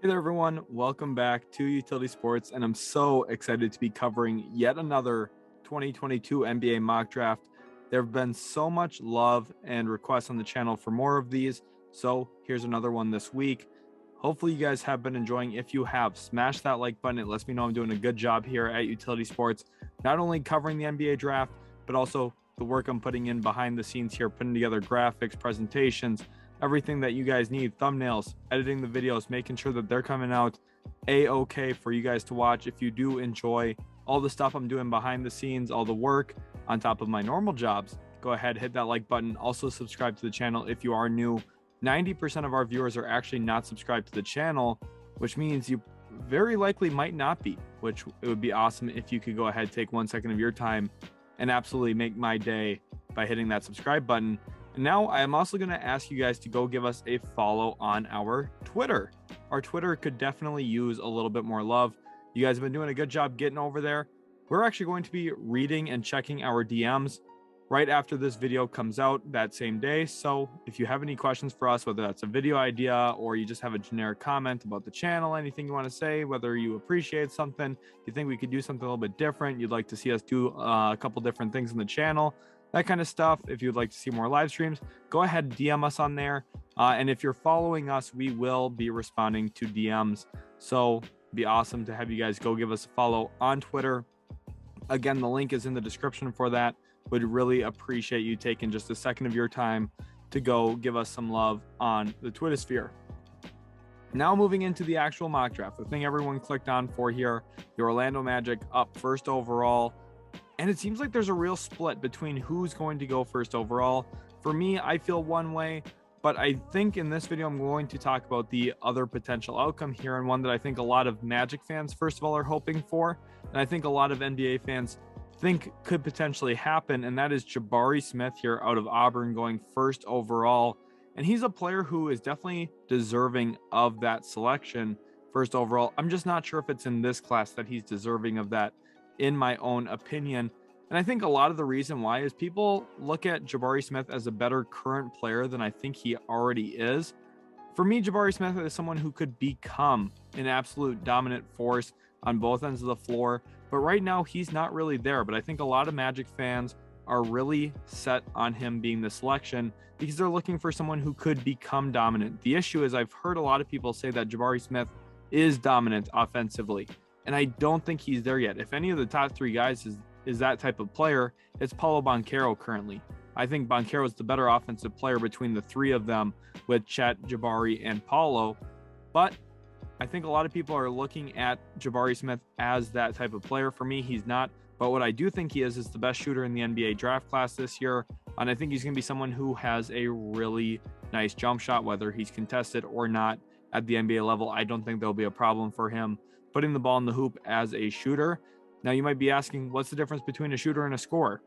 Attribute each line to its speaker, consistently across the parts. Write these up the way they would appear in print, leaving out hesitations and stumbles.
Speaker 1: Hey there, everyone. Welcome back to Utility Sports, and I'm so excited to be covering yet another 2022 NBA mock draft. There have been so much love and requests on the channel for more of these, so here's another one this week. Hopefully you guys have been enjoying. If you have, smash that like button. It lets me know I'm doing a good job here at Utility Sports, not only covering the NBA draft, but also the work I'm putting in behind the scenes here, putting together graphics, presentations, everything that you guys need, thumbnails, editing the videos, making sure that they're coming out a-okay for you guys to watch. If you do enjoy all the stuff I'm doing behind the scenes, all the work on top of my normal jobs, go ahead, hit that like button. Also subscribe to the channel if you are new. 90% of our viewers are actually not subscribed to the channel, which means you very likely might not be, which it would be awesome if you could go ahead, take 1 second of your time and absolutely make my day by hitting that subscribe button. And now I am also going to ask you guys to go give us a follow on our Twitter. Our Twitter could definitely use a little bit more love. You guys have been doing a good job getting over there. We're actually going to be reading and checking our DMs right after this video comes out that same day. So if you have any questions for us, whether that's a video idea or you just have a generic comment about the channel, anything you want to say, whether you appreciate something, you think we could do something a little bit different, you'd like to see us do a couple different things in the channel, that kind of stuff. If you'd like to see more live streams, go ahead and DM us on there. And if you're following us, we will be responding to DMs. So it'd be awesome to have you guys go give us a follow on Twitter. Again, the link is in the description for that. Would really appreciate you taking just a second of your time to go give us some love on the Twitter sphere. Now moving into the actual mock draft, the thing everyone clicked on for here, the Orlando Magic up first overall. And it seems like there's a real split between who's going to go first overall. For me, I feel one way, but I think in this video, I'm going to talk about the other potential outcome here, and one that I think a lot of Magic fans, first of all, are hoping for. And I think a lot of NBA fans think could potentially happen, and that is Jabari Smith here out of Auburn going first overall. And he's a player who is definitely deserving of that selection first overall. I'm just not sure if it's in this class that he's deserving of that, in my own opinion. And I think a lot of the reason why is people look at Jabari Smith as a better current player than I think he already is. For me, Jabari Smith is someone who could become an absolute dominant force on both ends of the floor, but right now he's not really there. But I think a lot of Magic fans are really set on him being the selection because they're looking for someone who could become dominant. The issue is I've heard a lot of people say that Jabari Smith is dominant offensively, and I don't think he's there yet. If any of the top three guys is that type of player, it's Paolo Banchero currently. I think Banchero is the better offensive player between the three of them with Chet, Jabari, and Paolo. But I think a lot of people are looking at Jabari Smith as that type of player. For me, he's not. But what I do think he is the best shooter in the NBA draft class this year. And I think he's going to be someone who has a really nice jump shot, whether he's contested or not at the NBA level. I don't think there'll be a problem for him putting the ball in the hoop as a shooter. Now you might be asking, what's the difference between a shooter and a scorer?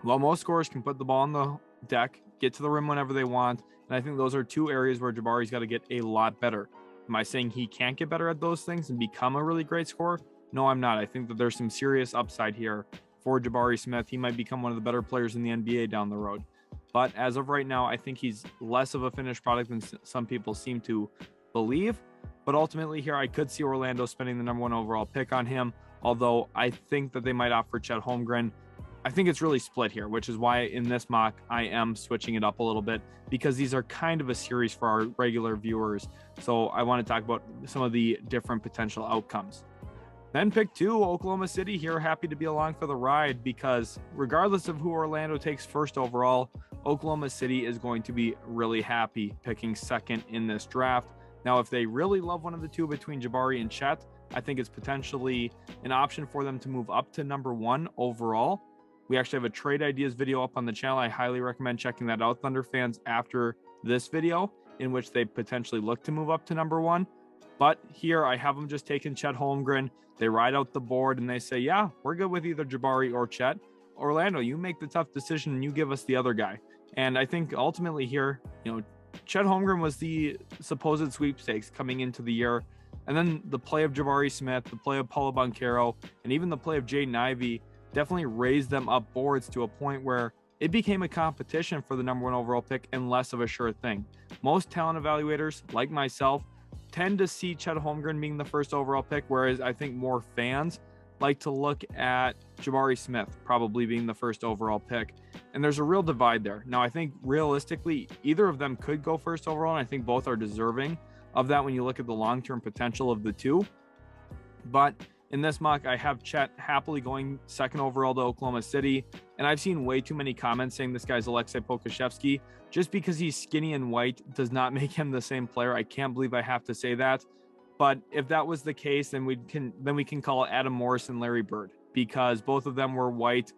Speaker 1: Well, most scorers can put the ball on the deck, get to the rim whenever they want. And I think those are two areas where Jabari's got to get a lot better. Am I saying he can't get better at those things and become a really great scorer? No, I'm not. I think that there's some serious upside here for Jabari Smith. He might become one of the better players in the NBA down the road. But as of right now, I think he's less of a finished product than some people seem to believe. But ultimately here, I could see Orlando spending the #1 overall pick on him, although I think that they might opt for Chet Holmgren. I think it's really split here, which is why in this mock, I am switching it up a little bit, because these are kind of a series for our regular viewers. So I want to talk about some of the different potential outcomes. Then pick 2, Oklahoma City here, happy to be along for the ride, because regardless of who Orlando takes first overall, Oklahoma City is going to be really happy picking second in this draft. Now, if they really love one of the two between Jabari and Chet, I think it's potentially an option for them to move up to #1 overall. We actually have a trade ideas video up on the channel. I highly recommend checking that out, Thunder fans, after this video, in which they potentially look to move up to #1. But here I have them just taking Chet Holmgren. They ride out the board and they say, yeah, we're good with either Jabari or Chet. Orlando, you make the tough decision and you give us the other guy. And I think ultimately here, Chet Holmgren was the supposed sweepstakes coming into the year. And then the play of Jabari Smith, the play of Paolo Banchero, and even the play of Jaden Ivey definitely raised them up boards to a point where it became a competition for the #1 overall pick and less of a sure thing. Most talent evaluators, like myself, tend to see Chet Holmgren being the first overall pick, whereas I think more fans like to look at Jabari Smith probably being the first overall pick. And there's a real divide there. Now, I think realistically, either of them could go first overall, and I think both are deserving of that when you look at the long-term potential of the two. But in this mock, I have Chet happily going second overall to Oklahoma City. And I've seen way too many comments saying this guy's Alexei Pokusevski. Just because he's skinny and white does not make him the same player. I can't believe I have to say that. But if that was the case, then we can call Adam Morris and Larry Bird, because both of them were white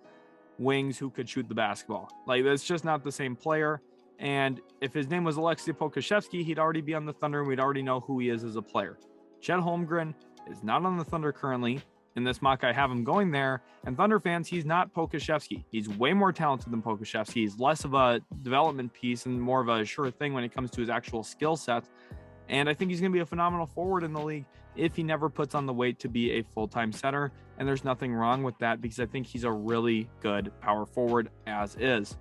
Speaker 1: wings who could shoot the basketball. Like, that's just not the same player. And if his name was Alexei Pokusevski, he'd already be on the Thunder and we'd already know who he is as a player. Chet Holmgren is not on the Thunder currently. In this mock, I have him going there. And Thunder fans, he's not Pokusevski. He's way more talented than Pokusevski. He's less of a development piece and more of a sure thing when it comes to his actual skill set. And I think he's going to be a phenomenal forward in the league if he never puts on the weight to be a full-time center. And there's nothing wrong with that, because I think he's a really good power forward as is.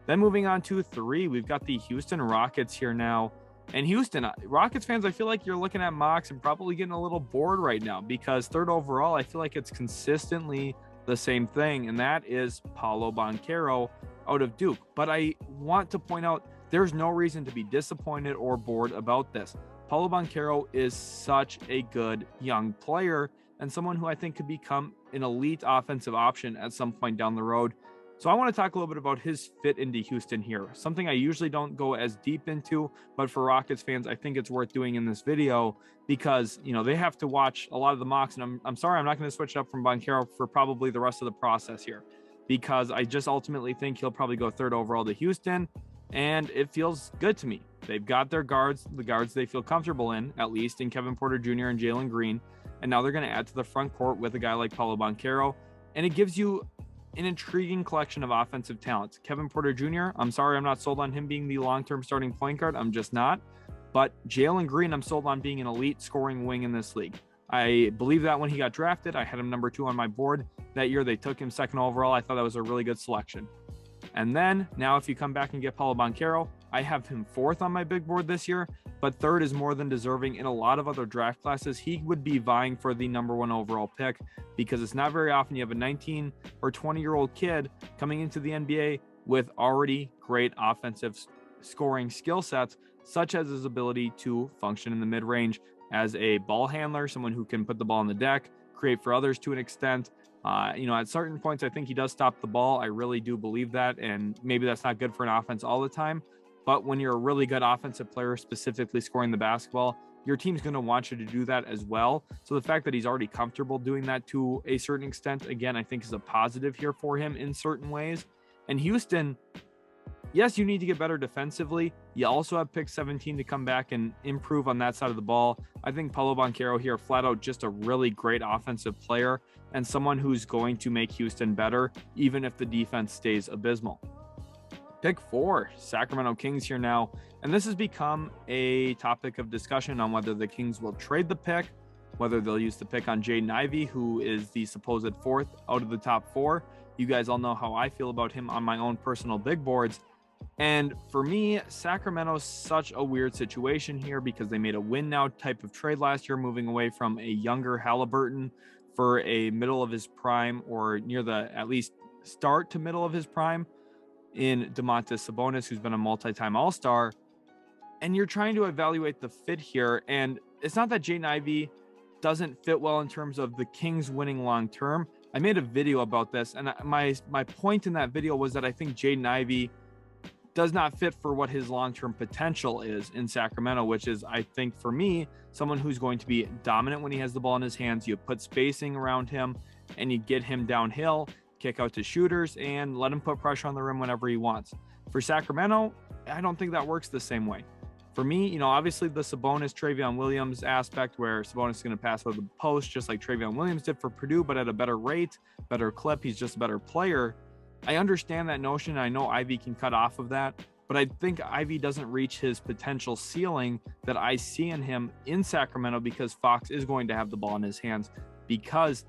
Speaker 1: Then moving on to 3, we've got the Houston Rockets here now. And Houston, Rockets fans, I feel like you're looking at mocks and probably getting a little bored right now, because third overall, I feel like it's consistently the same thing, and that is Paolo Banchero out of Duke. But I want to point out, there's no reason to be disappointed or bored about this. Paolo Banchero is such a good young player and someone who I think could become an elite offensive option at some point down the road. So I want to talk a little bit about his fit into Houston here, something I usually don't go as deep into, but for Rockets fans, I think it's worth doing in this video, because, you know, they have to watch a lot of the mocks, and I'm sorry, I'm not going to switch up from Banchero for probably the rest of the process here, because I just ultimately think he'll probably go third overall to Houston. And it feels good to me. They've got their guards, the guards they feel comfortable in, at least in Kevin Porter Jr. and Jalen Green. And now they're going to add to the front court with a guy like Paolo Banchero. And it gives you an intriguing collection of offensive talents. Kevin Porter Jr., I'm sorry, I'm not sold on him being the long-term starting point guard. I'm just not. But Jalen Green, I'm sold on being an elite scoring wing in this league. I believe that when he got drafted, I had him number 2 on my board. That year, they took him second overall. I thought that was a really good selection. And then now if you come back and get Paolo Banchero, I have him 4th on my big board this year, but 3rd is more than deserving. In a lot of other draft classes, he would be vying for the number 1 overall pick, because it's not very often you have a 19 or 20-year-old kid coming into the NBA with already great offensive scoring skill sets, such as his ability to function in the mid-range as a ball handler, someone who can put the ball on the deck, create for others to an extent. At certain points, I think he does stop the ball. I really do believe that. And maybe that's not good for an offense all the time. But when you're a really good offensive player, specifically scoring the basketball, your team's going to want you to do that as well. So the fact that he's already comfortable doing that to a certain extent, again, I think is a positive here for him in certain ways. And Houston, yes, you need to get better defensively. You also have pick 17 to come back and improve on that side of the ball. I think Paolo Banchero here, flat out just a really great offensive player and someone who's going to make Houston better, even if the defense stays abysmal. Pick 4, Sacramento Kings here now. And this has become a topic of discussion on whether the Kings will trade the pick, whether they'll use the pick on Jaden Ivey, who is the supposed 4th out of the top 4. You guys all know how I feel about him on my own personal big boards. And for me, Sacramento's such a weird situation here, because they made a win now type of trade last year, moving away from a younger Halliburton for a middle of his prime, or near the at least start to middle of his prime, in Domantas Sabonis, who's been a multi-time All-Star. And you're trying to evaluate the fit here. And it's not that Jaden Ivey doesn't fit well in terms of the Kings winning long-term. I made a video about this, and my point in that video was that I think Jaden Ivey does not fit for what his long-term potential is in Sacramento, which is, I think, for me, someone who's going to be dominant when he has the ball in his hands. You put spacing around him and you get him downhill, kick out to shooters, and let him put pressure on the rim whenever he wants. For Sacramento, I don't think that works the same way. For me, obviously the Sabonis, Travion Williams aspect, where Sabonis is going to pass out of the post just like Travion Williams did for Purdue, but at a better rate, better clip. He's just a better player. I understand that notion. I know Ivy can cut off of that, but I think Ivy doesn't reach his potential ceiling that I see in him in Sacramento, because Fox is going to have the ball in his hands, because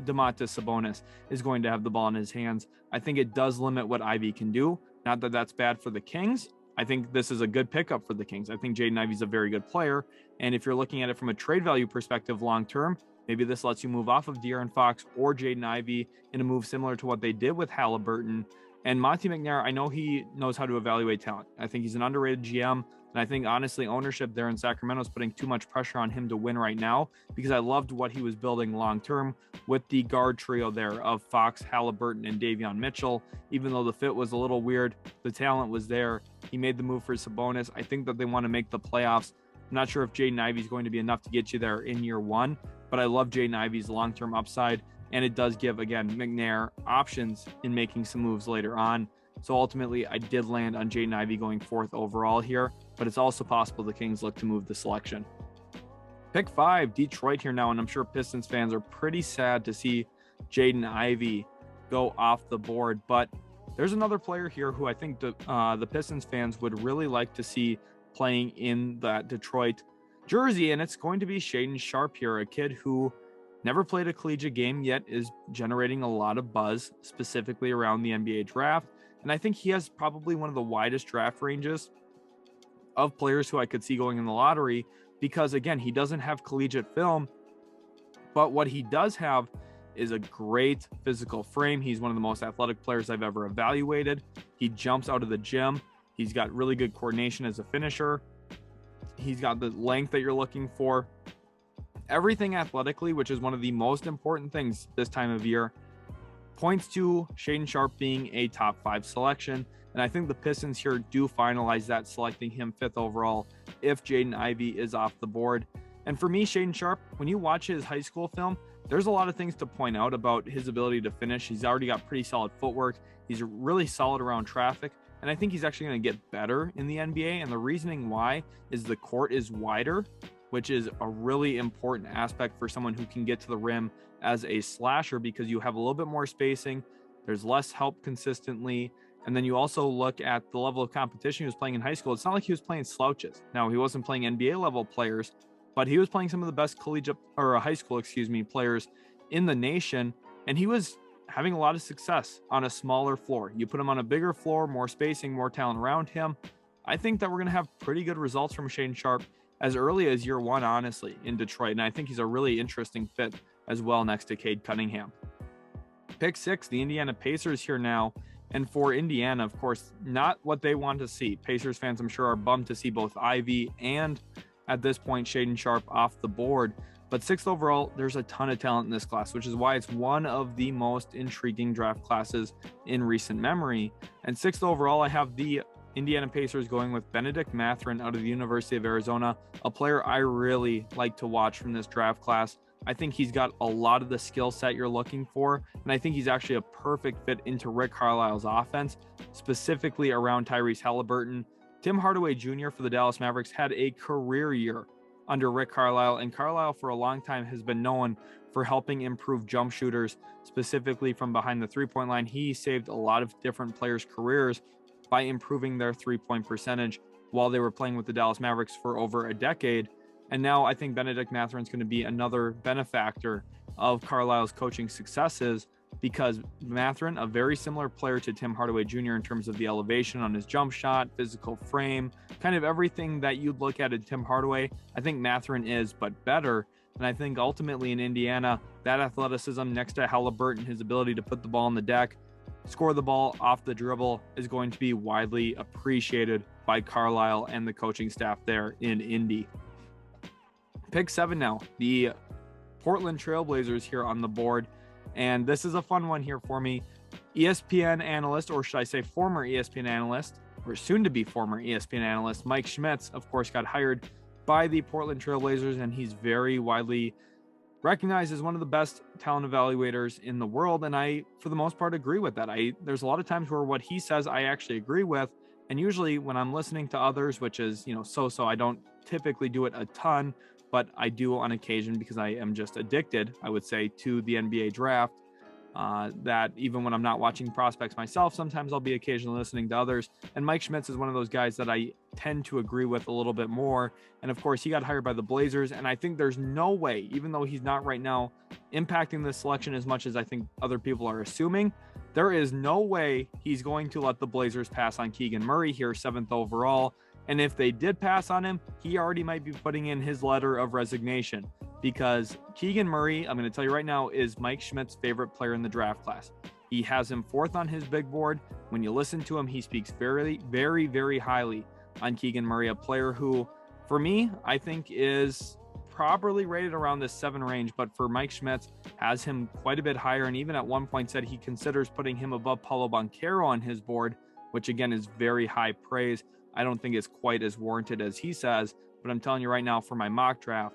Speaker 1: Domantas Sabonis is going to have the ball in his hands. I think it does limit what Ivy can do. Not that that's bad for the Kings, I think this is a good pickup for the Kings. I think Jaden Ivey's a very good player. And if you're looking at it from a trade value perspective long-term, maybe this lets you move off of De'Aaron Fox or Jaden Ivey in a move similar to what they did with Halliburton. And Monte McNair, I know he knows how to evaluate talent. I think he's an underrated GM. And I think, honestly, ownership there in Sacramento is putting too much pressure on him to win right now, because I loved what he was building long-term with the guard trio there of Fox, Halliburton, and Davion Mitchell. Even though the fit was a little weird, the talent was there. He made the move for Sabonis. I think that they want to make the playoffs. I'm not sure if Jaden Ivey is going to be enough to get you there in year one, but I love Jaden Ivey's long-term upside. And it does give, again, McNair options in making some moves later on. So ultimately, I did land on Jaden Ivey going 4th overall here, but it's also possible the Kings look to move the selection. Pick 5, Detroit here now, and I'm sure Pistons fans are pretty sad to see Jaden Ivey go off the board, but there's another player here who I think the Pistons fans would really like to see playing in that Detroit jersey, and it's going to be Shaedon Sharpe here, a kid who never played a collegiate game yet is generating a lot of buzz, specifically around the NBA draft. And I think he has probably one of the widest draft ranges of players who I could see going in the lottery, because, again, he doesn't have collegiate film, but what he does have is a great physical frame. He's one of the most athletic players I've ever evaluated. He jumps out of the gym. He's got really good coordination as a finisher. He's got the length that you're looking for. Everything athletically, which is one of the most important things this time of year, points to Shaedon Sharpe being a top 5 selection. And I think the Pistons here do finalize that, selecting him 5th overall if Jaden Ivey is off the board. And for me, Shaedon Sharpe, when you watch his high school film, there's a lot of things to point out about his ability to finish. He's already got pretty solid footwork. He's really solid around traffic. And I think he's actually going to get better in the NBA. And the reasoning why is the court is wider, which is a really important aspect for someone who can get to the rim as a slasher, because you have a little bit more spacing. There's less help consistently. And then you also look at the level of competition he was playing in high school. It's not like he was playing slouches. Now, he wasn't playing NBA level players, but he was playing some of the best collegiate or high school, players in the nation. And he was having a lot of success on a smaller floor. You put him on a bigger floor, more spacing, more talent around him. I think that we're going to have pretty good results from Shaedon Sharpe as early as year one, honestly, in Detroit. And I think he's a really interesting fit as well next to Cade Cunningham. Pick 6, the Indiana Pacers here now. And for Indiana, of course, not what they want to see. Pacers fans, I'm sure, are bummed to see both Ivey and, at this point, Shaedon Sharpe off the board. But 6th overall, there's a ton of talent in this class, which is why it's one of the most intriguing draft classes in recent memory. And 6th overall, I have the Indiana Pacers going with Benedict Mathurin out of the University of Arizona, a player I really like to watch from this draft class. I think he's got a lot of the skill set you're looking for, and I think he's actually a perfect fit into Rick Carlisle's offense, specifically around Tyrese Halliburton. Tim Hardaway Jr. for the Dallas Mavericks had a career year under Rick Carlisle, and Carlisle for a long time has been known for helping improve jump shooters, specifically from behind the three-point line. He saved a lot of different players' careers by improving their three-point percentage while they were playing with the Dallas Mavericks for over a decade. And now I think Benedict Mathurin is going to be another benefactor of Carlisle's coaching successes, because Mathurin, a very similar player to Tim Hardaway Jr. in terms of the elevation on his jump shot, physical frame, kind of everything that you'd look at in Tim Hardaway, I think Mathurin is, but better. And I think ultimately in Indiana, that athleticism next to Halliburton, his ability to put the ball on the deck, score the ball off the dribble, is going to be widely appreciated by Carlisle and the coaching staff there in Indy. Pick 7 now, the Portland Trailblazers here on the board. And this is a fun one here for me. ESPN analyst, or should I say former ESPN analyst, or soon to be former ESPN analyst, Mike Schmitz, of course, got hired by the Portland Trailblazers, and he's very widely recognized as one of the best talent evaluators in the world. And I, for the most part, agree with that. There's a lot of times where what he says I actually agree with. And usually when I'm listening to others, which is, so I don't typically do it a ton, but I do on occasion because I am just addicted, I would say, to the NBA draft, that even when I'm not watching prospects myself, sometimes I'll be occasionally listening to others. And Mike Schmitz is one of those guys that I tend to agree with a little bit more. And of course, he got hired by the Blazers. And I think there's no way, even though he's not right now impacting this selection as much as I think other people are assuming, There is no way he's going to let the Blazers pass on Keegan Murray here, 7th overall. And if they did pass on him, he already might be putting in his letter of resignation, because Keegan Murray, I'm going to tell you right now, is Mike Schmidt's favorite player in the draft class. He has him 4th on his big board. When you listen to him, he speaks very, very, very highly on Keegan Murray, a player who, for me, I think is properly rated around the 7 range, but for Mike Schmidt, has him quite a bit higher, and even at one point said he considers putting him above Paolo Banchero on his board, which again is very high praise. I don't think it's quite as warranted as he says, but I'm telling you right now, for my mock draft,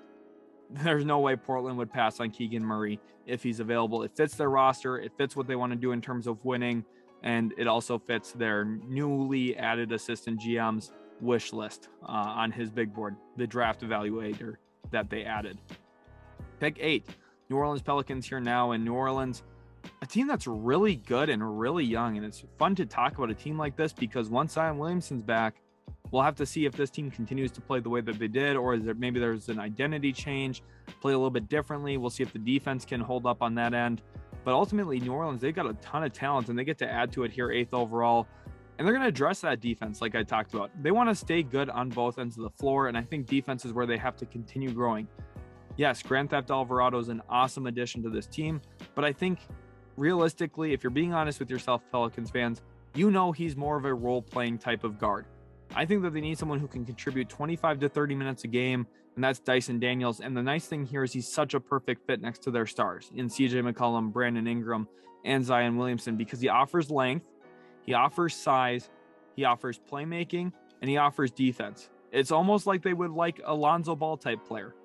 Speaker 1: there's no way Portland would pass on Keegan Murray if he's available. It fits their roster, it fits what they want to do in terms of winning, and it also fits their newly added assistant GM's wish list on his big board, the draft evaluator that they added. Pick 8, New Orleans Pelicans here now in New Orleans, a team that's really good and really young, and it's fun to talk about a team like this because once Zion Williamson's back, we'll have to see if this team continues to play the way that they did, or is there maybe there's an identity change, play a little bit differently. We'll see if the defense can hold up on that end. But ultimately, New Orleans, they've got a ton of talent, and they get to add to it here, 8th overall. And they're going to address that defense like I talked about. They want to stay good on both ends of the floor, and I think defense is where they have to continue growing. Yes, Grand Theft Alvarado is an awesome addition to this team, but I think realistically, if you're being honest with yourself, Pelicans fans, you know he's more of a role-playing type of guard. I think that they need someone who can contribute 25 to 30 minutes a game, and that's Dyson Daniels. And the nice thing here is he's such a perfect fit next to their stars in CJ McCollum, Brandon Ingram, and Zion Williamson, because he offers length, he offers size, he offers playmaking, and he offers defense. It's almost like they would like a Lonzo Ball type player.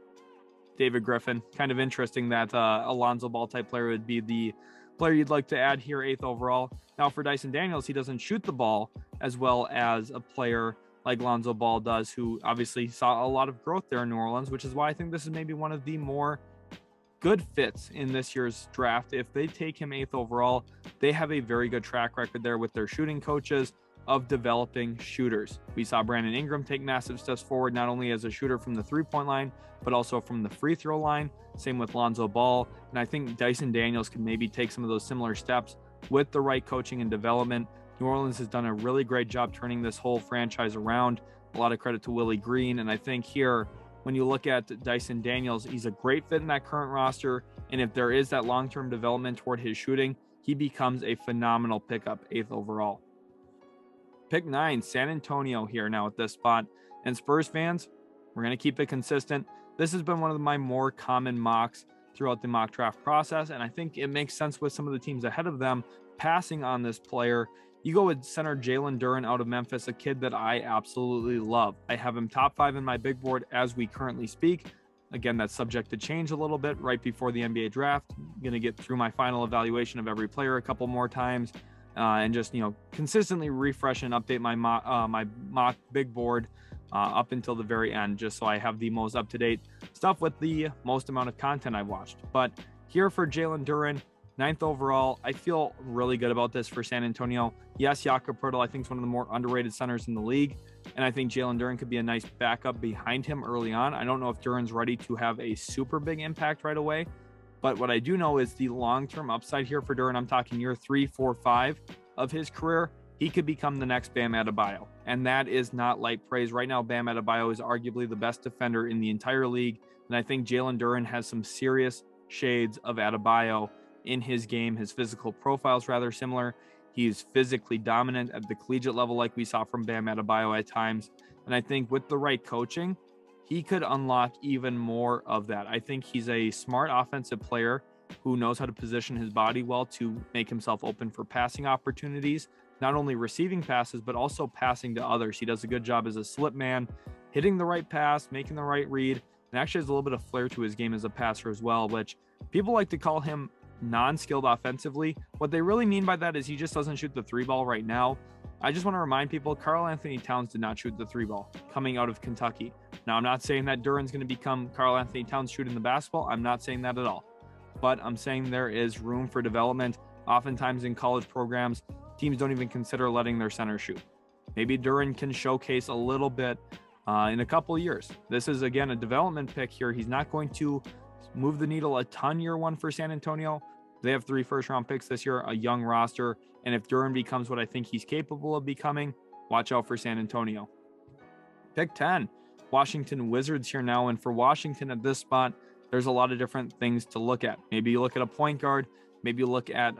Speaker 1: David Griffin, kind of interesting that a Lonzo Ball type player would be the player you'd like to add here, 8th overall. Now for Dyson Daniels, he doesn't shoot the ball as well as a player like Lonzo Ball does, who obviously saw a lot of growth there in New Orleans, which is why I think this is maybe one of the more good fits in this year's draft. If they take him 8th overall, they have a very good track record there with their shooting coaches of developing shooters. We saw Brandon Ingram take massive steps forward, not only as a shooter from the 3-point line, but also from the free throw line. Same with Lonzo Ball. And I think Dyson Daniels can maybe take some of those similar steps with the right coaching and development. New Orleans has done a really great job turning this whole franchise around. A lot of credit to Willie Green. And I think here, when you look at Dyson Daniels, he's a great fit in that current roster. And if there is that long-term development toward his shooting, he becomes a phenomenal pickup, 8th overall. Pick 9, San Antonio here now at this spot. And Spurs fans, we're going to keep it consistent. This has been one of my more common mocks throughout the mock draft process, and I think it makes sense with some of the teams ahead of them passing on this player. You go with center Jalen Duren out of Memphis, a kid that I absolutely love. I have him top 5 in my big board as we currently speak. Again, that's subject to change a little bit right before the NBA draft. I'm going to get through my final evaluation of every player a couple more times. And just, consistently refresh and update my mock big board up until the very end, just so I have the most up-to-date stuff with the most amount of content I've watched. But here for Jalen Duren, 9th overall, I feel really good about this for San Antonio. Yes, Jakob Poeltl, I think, is one of the more underrated centers in the league, and I think Jalen Duren could be a nice backup behind him early on. I don't know if Duren's ready to have a super big impact right away, but what I do know is the long-term upside here for Duren. I'm talking year 3, 4, 5 of his career. He could become the next Bam Adebayo, and that is not light praise. Right now, Bam Adebayo is arguably the best defender in the entire league, and I think Jalen Duren has some serious shades of Adebayo in his game. His physical profile is rather similar. He's physically dominant at the collegiate level like we saw from Bam Adebayo at times, and I think with the right coaching, he could unlock even more of that. I think he's a smart offensive player who knows how to position his body well to make himself open for passing opportunities, not only receiving passes, but also passing to others. He does a good job as a slip man, hitting the right pass, making the right read, and actually has a little bit of flair to his game as a passer as well, which people like to call him non-skilled offensively. What they really mean by that is he just doesn't shoot the 3-ball right now. I just want to remind people, Karl Anthony Towns did not shoot the 3-ball coming out of Kentucky. Now, I'm not saying that Duren's going to become Karl Anthony Towns shooting the basketball. I'm not saying that at all. But I'm saying there is room for development. Oftentimes in college programs, teams don't even consider letting their center shoot. Maybe Duren can showcase a little bit in a couple of years. This is, again, a development pick here. He's not going to move the needle a ton year 1 for San Antonio, They have 3 first-round picks this year, a young roster, and if Duren becomes what I think he's capable of becoming, watch out for San Antonio. Pick 10, Washington Wizards here now, and for Washington at this spot, there's a lot of different things to look at. Maybe you look at a point guard, maybe you look at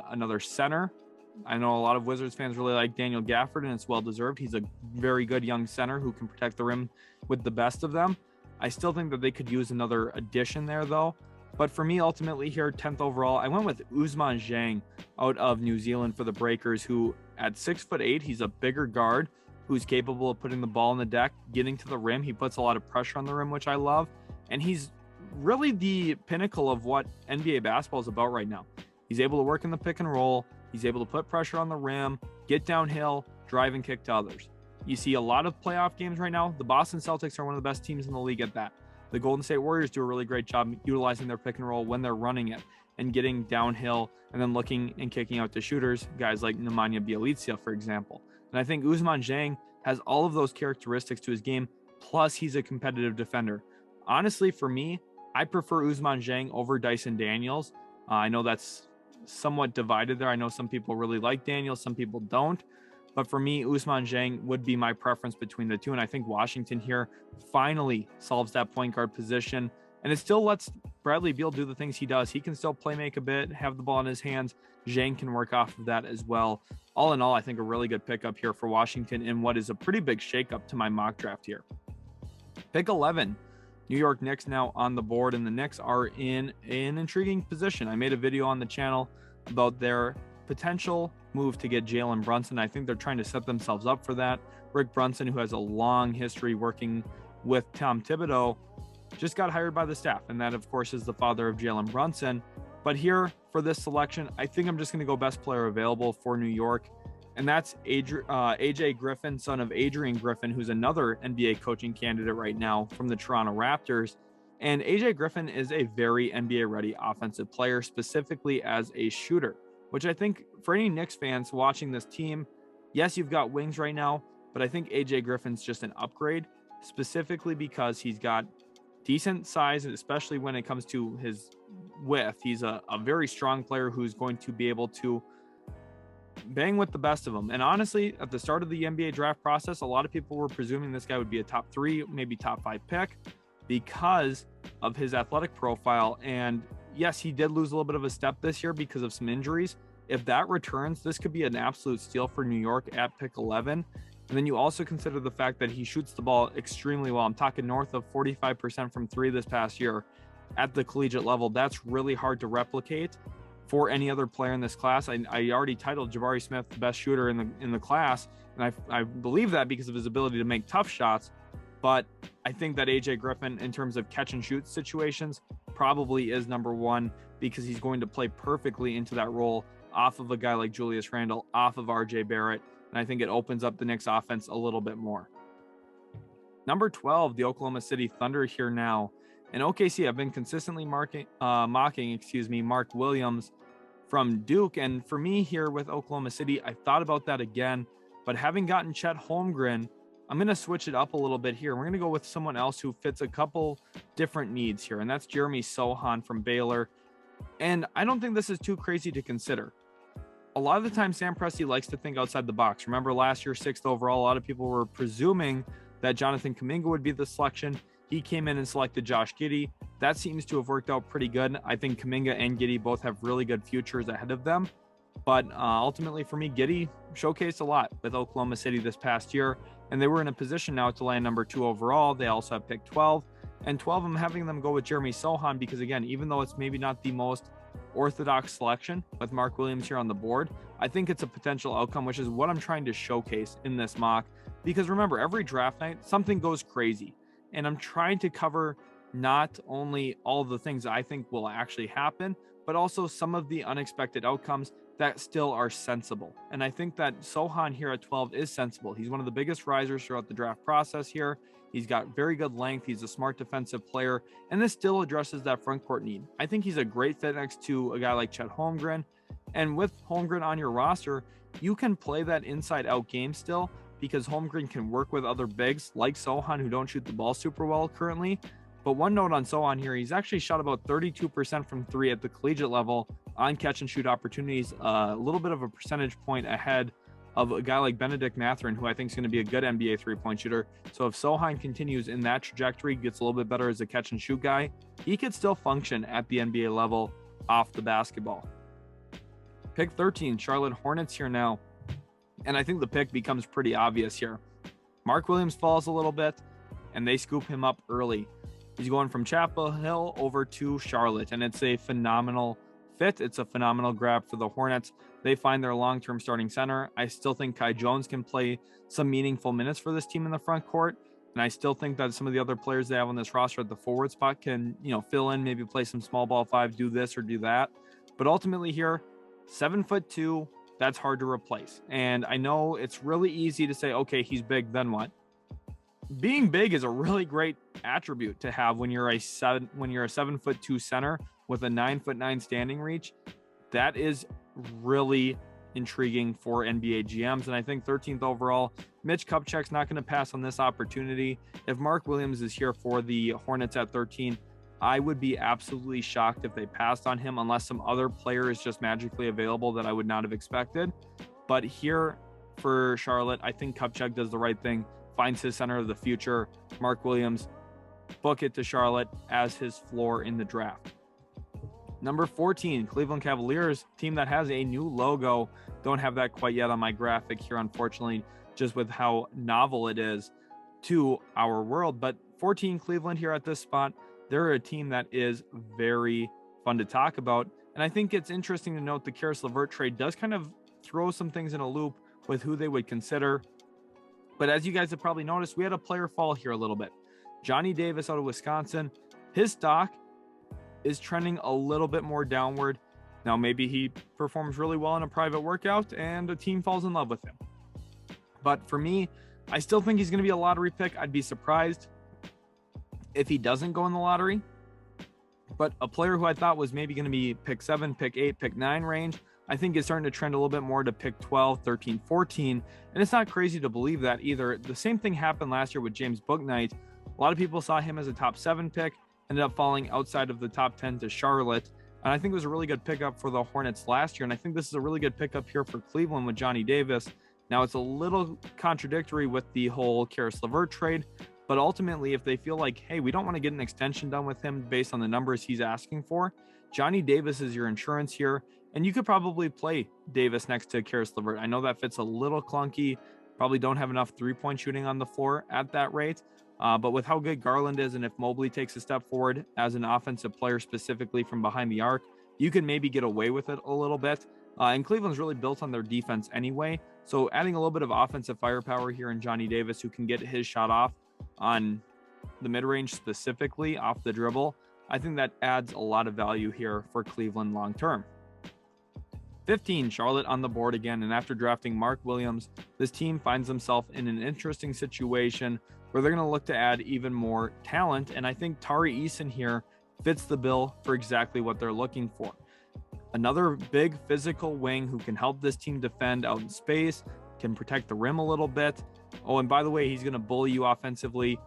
Speaker 1: another center. I know a lot of Wizards fans really like Daniel Gafford, and it's well-deserved. He's a very good young center who can protect the rim with the best of them. I still think that they could use another addition there, though. But for me, ultimately here, 10th overall, I went with Ousmane Dieng out of New Zealand for the Breakers, who at 6'8", he's a bigger guard who's capable of putting the ball in the deck, getting to the rim. He puts a lot of pressure on the rim, which I love. And he's really the pinnacle of what NBA basketball is about right now. He's able to work in the pick and roll. He's able to put pressure on the rim, get downhill, drive and kick to others. You see a lot of playoff games right now. The Boston Celtics are one of the best teams in the league at that. The Golden State Warriors do a really great job utilizing their pick and roll when they're running it and getting downhill and then looking and kicking out to shooters, guys like Nemanja Bjelica, for example. And I think Ousmane Dieng has all of those characteristics to his game, plus he's a competitive defender. Honestly, for me, I prefer Ousmane Dieng over Dyson Daniels. I know that's somewhat divided there. I know some people really like Daniels, some people don't. But for me, Ousmane Dieng would be my preference between the two. And I think Washington here finally solves that point guard position. And it still lets Bradley Beal do the things he does. He can still play make a bit, have the ball in his hands. Dieng can work off of that as well. All in all, I think a really good pickup here for Washington in what is a pretty big shakeup to my mock draft here. Pick 11, New York Knicks now on the board. And the Knicks are in an intriguing position. I made a video on the channel about their potential move to get Jalen Brunson. I think they're trying to set themselves up for that. Rick Brunson, who has a long history working with Tom Thibodeau, just got hired by the staff. And that, of course, is the father of Jalen Brunson. But here for this selection, I think I'm just going to go best player available for New York. And that's AJ Griffin, son of Adrian Griffin, who's another NBA coaching candidate right now from the Toronto Raptors. And AJ Griffin is a very NBA-ready offensive player, specifically as a shooter, which I think for any Knicks fans watching this team, yes, you've got wings right now, but I think AJ Griffin's just an upgrade, specifically because he's got decent size, especially when it comes to his width. He's a very strong player who's going to be able to bang with the best of them. And honestly, at the start of the NBA draft process, a lot of people were presuming this guy would be a top 3, maybe top 5 pick because of his athletic profile. And yes, he did lose a little bit of a step this year because of some injuries. If that returns, this could be an absolute steal for New York at pick 11. And then you also consider the fact that he shoots the ball extremely well. I'm talking north of 45% from 3 this past year at the collegiate level. That's really hard to replicate for any other player in this class. I already titled Jabari Smith the best shooter in the class, and I believe that because of his ability to make tough shots. But I think that AJ Griffin, in terms of catch and shoot situations, probably is number 1 because he's going to play perfectly into that role off of a guy like Julius Randle, off of RJ Barrett. And I think it opens up the Knicks offense a little bit more. Number 12, the Oklahoma City Thunder here now. And OKC, I've been consistently mocking Mark Williams from Duke. And for me here with Oklahoma City, I thought about that again. But having gotten Chet Holmgren, I'm going to switch it up a little bit here. We're going to go with someone else who fits a couple different needs here. And that's Jeremy Sohan from Baylor. And I don't think this is too crazy to consider. A lot of the time, Sam Presti likes to think outside the box. Remember last year, 6th overall, a lot of people were presuming that Jonathan Kuminga would be the selection. He came in and selected Josh Giddey. That seems to have worked out pretty good. I think Kuminga and Giddey both have really good futures ahead of them. But ultimately for me, Giddey showcased a lot with Oklahoma City this past year. And they were in a position now to land number 2 overall. They also have picked 12. And 12, I'm having them go with Jeremy Sohan because, again, even though it's maybe not the most orthodox selection with Mark Williams here on the board, I think it's a potential outcome, which is what I'm trying to showcase in this mock. Because remember, every draft night, something goes crazy. And I'm trying to cover not only all the things I think will actually happen, but also some of the unexpected outcomes that still are sensible. And I think that Sohan here at 12 is sensible. He's one of the biggest risers throughout the draft process here. He's got very good length. He's a smart defensive player. And this still addresses that front court need. I think he's a great fit next to a guy like Chet Holmgren. And with Holmgren on your roster, you can play that inside out game still because Holmgren can work with other bigs like Sohan who don't shoot the ball super well currently. But one note on Sohan here, he's actually shot about 32% from 3 at the collegiate level on catch and shoot opportunities, a little bit of a percentage point ahead of a guy like Benedict Mathurin, who I think is going to be a good NBA three-point shooter. So if Sohan continues in that trajectory, gets a little bit better as a catch and shoot guy, he could still function at the NBA level off the basketball. Pick 13, Charlotte Hornets here now. And I think the pick becomes pretty obvious here. Mark Williams falls a little bit, and they scoop him up early. He's going from Chapel Hill over to Charlotte, and it's a phenomenal fit. It's a phenomenal grab for the Hornets. They find their long-term starting center. I still think Kai Jones can play some meaningful minutes for this team in the front court, and I still think that some of the other players they have on this roster at the forward spot can, fill in, maybe play some small ball five, do this or do that. But ultimately here, 7'2", that's hard to replace. And I know it's really easy to say, okay, he's big, then what? Being big is a really great attribute to have when you're a 7'2" center with a 9'9" standing reach. That is really intriguing for NBA GMs. And I think 13th overall, Mitch Kupchak's not going to pass on this opportunity. If Mark Williams is here for the Hornets at 13, I would be absolutely shocked if they passed on him, unless some other player is just magically available that I would not have expected. But here for Charlotte, I think Kupchak does the right thing, finds his center of the future. Mark Williams, book it to Charlotte as his floor in the draft. Number 14, Cleveland Cavaliers, team that has a new logo. Don't have that quite yet on my graphic here, unfortunately, just with how novel it is to our world. But 14, Cleveland here at this spot. They're a team that is very fun to talk about. And I think it's interesting to note the Karis LeVert trade does kind of throw some things in a loop with who they would consider. But as you guys have probably noticed, we had a player fall here a little bit. Johnny Davis out of Wisconsin, his stock is trending a little bit more downward. Now, maybe he performs really well in a private workout and a team falls in love with him. But for me, I still think he's going to be a lottery pick. I'd be surprised if he doesn't go in the lottery. But a player who I thought was maybe going to be pick 7, pick 8, pick 9 range, I think is starting to trend a little bit more to pick 12, 13, 14. And it's not crazy to believe that either. The same thing happened last year with James Bouknight. A lot of people saw him as a top 7 pick, ended up falling outside of the top 10 to Charlotte. And I think it was a really good pickup for the Hornets last year. And I think this is a really good pickup here for Cleveland with Johnny Davis. Now, it's a little contradictory with the whole Karis LeVert trade, but ultimately, if they feel like, hey, we don't want to get an extension done with him based on the numbers he's asking for, Johnny Davis is your insurance here. And you could probably play Davis next to Karis LeVert. I know that fits a little clunky, probably don't have enough three-point shooting on the floor at that rate. But with how good Garland is, and if Mobley takes a step forward as an offensive player, specifically from behind the arc, you can maybe get away with it a little bit. And Cleveland's really built on their defense anyway. So adding a little bit of offensive firepower here in Johnny Davis, who can get his shot off on the mid-range specifically off the dribble, I think that adds a lot of value here for Cleveland long-term. 15, Charlotte on the board again. And after drafting Mark Williams, this team finds themselves in an interesting situation where they're going to look to add even more talent. And I think Tari Eason here fits the bill for exactly what they're looking for. Another big physical wing who can help this team defend out in space, can protect the rim a little bit. Oh, and by the way, he's going to bully you offensively.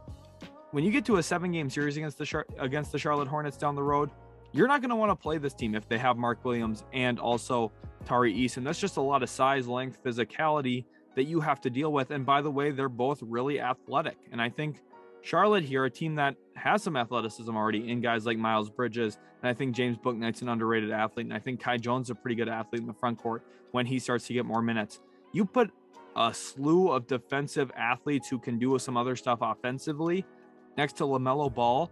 Speaker 1: When you get to a 7-game series against the Charlotte Hornets down the road, you're not going to want to play this team if they have Mark Williams and also Tari Eason. That's just a lot of size, length, physicality that you have to deal with. And by the way, they're both really athletic. And I think Charlotte here, a team that has some athleticism already in guys like Miles Bridges. And I think James Bouknight's an underrated athlete. And I think Kai Jones is a pretty good athlete in the front court when he starts to get more minutes. You put a slew of defensive athletes who can do some other stuff offensively next to LaMelo Ball,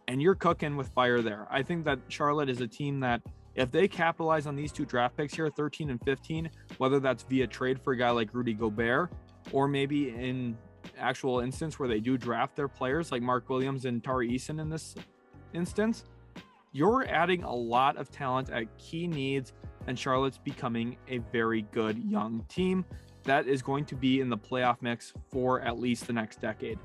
Speaker 1: and you're cooking with fire there. I think that Charlotte is a team that if they capitalize on these two draft picks here, 13 and 15, whether that's via trade for a guy like Rudy Gobert, or maybe in actual instance where they do draft their players like Mark Williams and Tari Eason in this instance, you're adding a lot of talent at key needs, and Charlotte's becoming a very good young team that is going to be in the playoff mix for at least the next decade.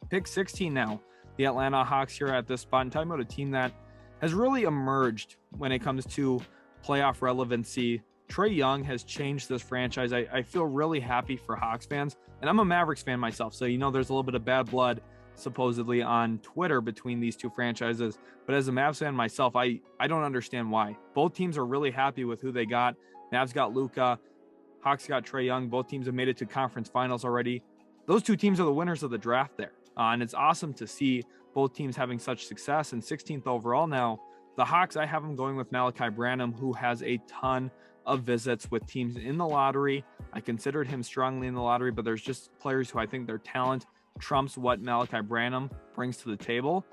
Speaker 1: Pick 16 now, the Atlanta Hawks here at this spot, and talking about a team that has really emerged when it comes to playoff relevancy. Trae Young has changed this franchise. I feel really happy for Hawks fans, and I'm a Mavericks fan myself, so there's a little bit of bad blood supposedly on Twitter between these two franchises. But as a Mavs fan myself, I don't understand why. Both teams are really happy with who they got. Mavs got Luka, Hawks got Trae Young. Both teams have made it to conference finals already. Those two teams are the winners of the draft there. And it's awesome to see both teams having such success. And 16th overall now, the Hawks, I have them going with Malachi Branham, who has a ton of visits with teams in the lottery. I considered him strongly in the lottery, but there's just players who I think their talent trumps what Malachi Branham brings to the table.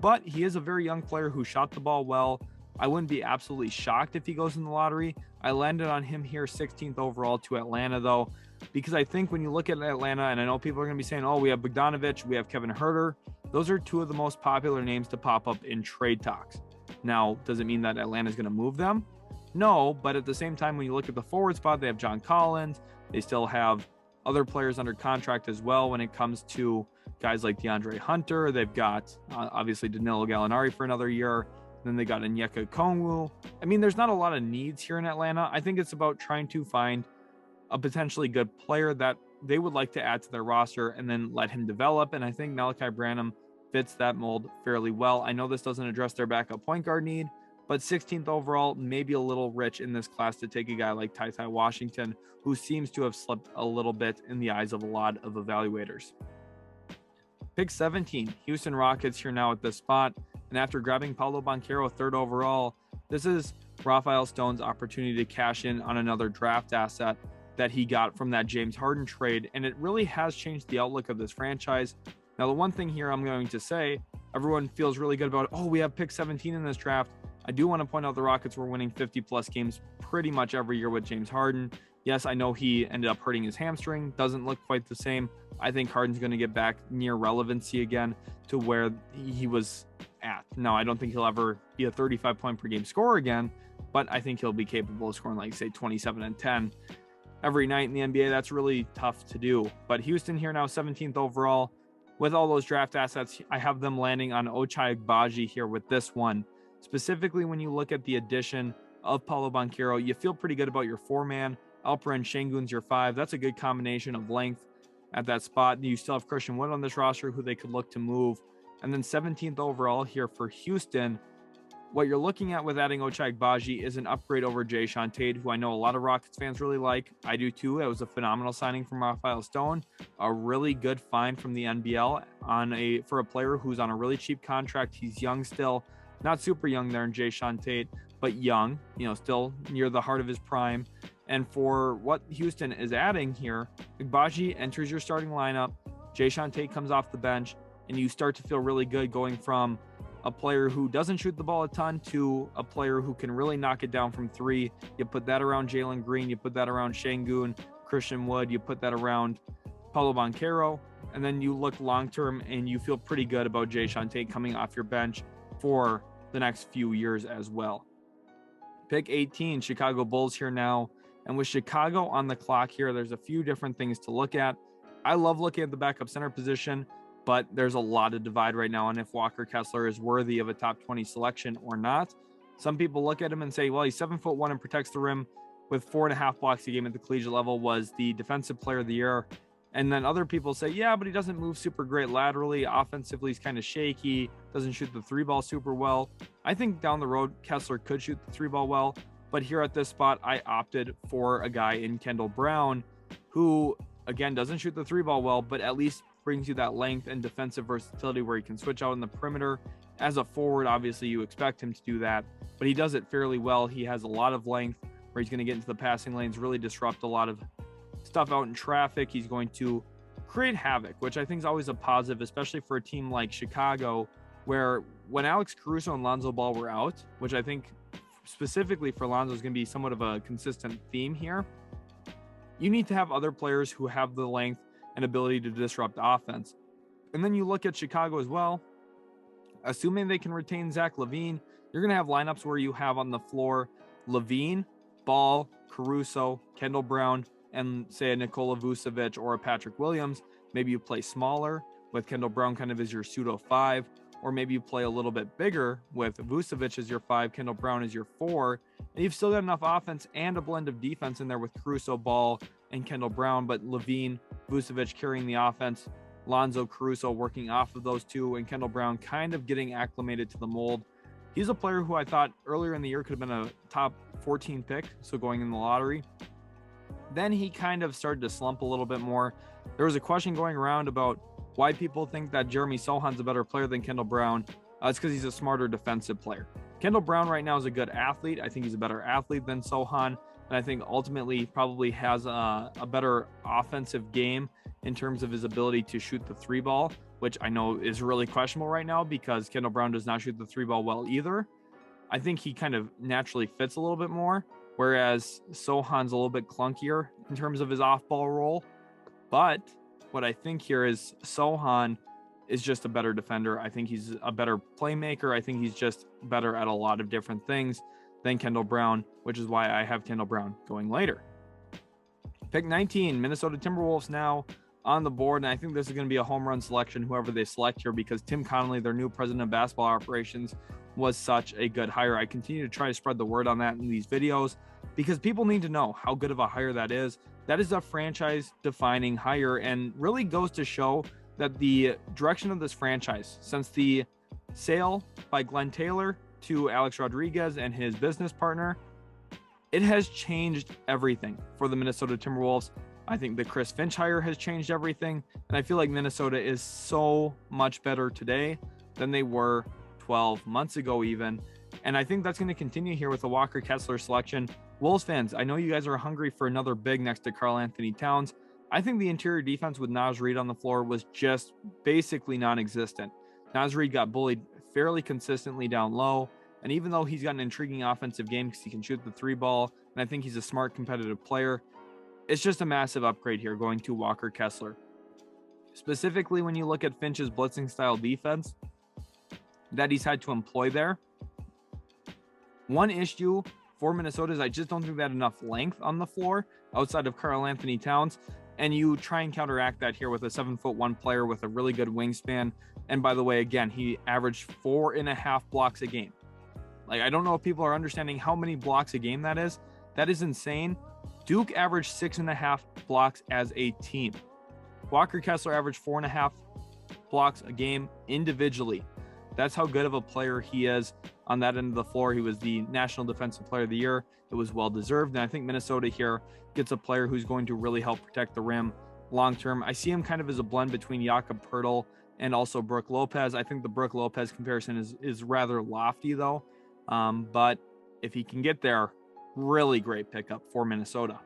Speaker 1: But he is a very young player who shot the ball well. I wouldn't be absolutely shocked if he goes in the lottery. I landed on him here 16th overall to Atlanta, though, because I think when you look at Atlanta, and I know people are going to be saying, oh, we have Bogdanovich, we have Kevin Huerter. Those are two of the most popular names to pop up in trade talks. Now, does it mean that Atlanta is going to move them? No, but at the same time, when you look at the forward spot, they have John Collins. They still have other players under contract as well when it comes to guys like DeAndre Hunter. They've got, obviously, Danilo Gallinari for another year. Then they got Onyeka Okongwu. I mean, there's not a lot of needs here in Atlanta. I think it's about trying to find a potentially good player that they would like to add to their roster and then let him develop. And I think Malachi Branham fits that mold fairly well. I know this doesn't address their backup point guard need, but 16th overall, maybe a little rich in this class to take a guy like Ty Washington, who seems to have slipped a little bit in the eyes of a lot of evaluators. Pick 17, Houston Rockets here now at this spot. And after grabbing Paolo Banchero 3rd overall, this is Rafael Stone's opportunity to cash in on another draft asset that he got from that James Harden trade. And it really has changed the outlook of this franchise. Now, the one thing here I'm going to say, everyone feels really good about, oh, we have pick 17 in this draft. I do want to point out the Rockets were winning 50-plus games pretty much every year with James Harden. Yes, I know he ended up hurting his hamstring. Doesn't look quite the same. I think Harden's going to get back near relevancy again to where he was at. Now, I don't think he'll ever be a 35-point per game scorer again, but I think he'll be capable of scoring, like, say, 27 and 10 every night in the NBA. That's really tough to do. But Houston here now, 17th overall. With all those draft assets, I have them landing on Ochai Agbaji here with this one. Specifically, when you look at the addition of Paolo Banchero, you feel pretty good about your 4-man. Alperen Şengün's your 5. That's a good combination of length at that spot. You still have Christian Wood on this roster who they could look to move. And then 17th overall here for Houston. What you're looking at with adding Ochai Agbaji is an upgrade over Jae'Sean Tate, who I know a lot of Rockets fans really like. I do too. It was a phenomenal signing from Rafael Stone. A really good find from the NBL for a player who's on a really cheap contract. He's young still. Not super young there in Jae'Sean Tate, but young, still near the heart of his prime. And for what Houston is adding here, Agbaji enters your starting lineup, Jae'Sean Tate comes off the bench, and you start to feel really good going from a player who doesn't shoot the ball a ton to a player who can really knock it down from 3. You put that around Jalen Green, you put that around Şengün, Christian Wood, you put that around Paolo Banchero, and then you look long-term and you feel pretty good about Jae'Sean Tate coming off your bench for the next few years as well. Pick 18, Chicago Bulls here now. And with Chicago on the clock here, there's a few different things to look at. I love looking at the backup center position, but there's a lot of divide right now on if Walker Kessler is worthy of a top 20 selection or not. Some people look at him and say, well, he's 7'1" and protects the rim with 4.5 blocks a game at the collegiate level, was the defensive player of the year. And then other people say, yeah, but he doesn't move super great laterally. Offensively, he's kind of shaky, doesn't shoot the 3-ball super well. I think down the road, Kessler could shoot the 3-ball well. But here at this spot, I opted for a guy in Kendall Brown who, again, doesn't shoot the 3-ball well, but at least brings you that length and defensive versatility where he can switch out in the perimeter. As a forward, obviously, you expect him to do that, but he does it fairly well. He has a lot of length where he's going to get into the passing lanes, really disrupt a lot of stuff out in traffic. He's going to create havoc, which I think is always a positive, especially for a team like Chicago, where when Alex Caruso and Lonzo Ball were out, which I think specifically for Lonzo is going to be somewhat of a consistent theme here, you need to have other players who have the length and ability to disrupt offense. And then you look at Chicago as well. Assuming they can retain Zach LaVine, you're going to have lineups where you have on the floor LaVine, Ball, Caruso, Kendall Brown, and say a Nikola Vucevic or a Patrick Williams. Maybe you play smaller with Kendall Brown kind of as your pseudo 5, or maybe you play a little bit bigger with Vucevic as your 5, Kendall Brown as your 4, and you've still got enough offense and a blend of defense in there with Caruso, Ball, and Kendall Brown, but LaVine, Vucevic carrying the offense Lonzo Caruso working off of those two, and Kendall Brown kind of getting acclimated to the mold. He's a player who I thought earlier in the year could have been a top 14 pick, so going in the lottery. Then he kind of started to slump a little bit more. There was a question going around about why people think that Jeremy Sohan's a better player than Kendall Brown. It's because he's a smarter defensive player. Kendall Brown right now is a good athlete. I think he's a better athlete than Sohan, and I think ultimately probably has a better offensive game in terms of his ability to shoot the three ball, which I know is really questionable right now because Kendall Brown does not shoot the three ball well either. I think he kind of naturally fits a little bit more, whereas Sohan's a little bit clunkier in terms of his off-ball role. But what I think here is Sohan is just a better defender. I think he's a better playmaker. I think he's just better at a lot of different things than Kendall Brown, which is why I have Kendall Brown going later. Pick 19, Minnesota Timberwolves now on the board, and I think this is going to be a home run selection, whoever they select here, because Tim Connolly, their new president of basketball operations, was such a good hire. I continue to try to spread the word on that in these videos because people need to know how good of a hire that is. That is a franchise-defining hire and really goes to show that the direction of this franchise, since the sale by Glenn Taylor to Alex Rodriguez and his business partner, it has changed everything for the Minnesota Timberwolves. I think the Chris Finch hire has changed everything, and I feel like Minnesota is so much better today than they were 12 months ago even, and I think that's going to continue here with the Walker Kessler selection. Wolves fans, I know you guys are hungry for another big next to Karl Anthony Towns. I think the interior defense with Naz Reid on the floor was just basically non-existent. Naz Reid got bullied fairly consistently down low, and even though he's got an intriguing offensive game because he can shoot the three ball, and I think he's a smart competitive player, it's just a massive upgrade here going to Walker Kessler. Specifically, when you look at Finch's blitzing style defense that he's had to employ there, one issue for Minnesota is I just don't think they had enough length on the floor outside of Karl Anthony Towns, and you try and counteract that here with a 7'1" player with a really good wingspan. And by the way, again, he averaged 4.5 blocks a game. Like, I don't know if people are understanding how many blocks a game that is. That is insane. Duke averaged 6.5 blocks as a team. Walker Kessler averaged 4.5 blocks a game individually. That's how good of a player he is on that end of the floor. He was the National Defensive Player of the Year. It was well-deserved, and I think Minnesota here gets a player who's going to really help protect the rim long-term. I see him kind of as a blend between Jakob Poeltl and also Brook Lopez. I think the Brook Lopez comparison is rather lofty, though. But if he can get there, really great pickup for Minnesota.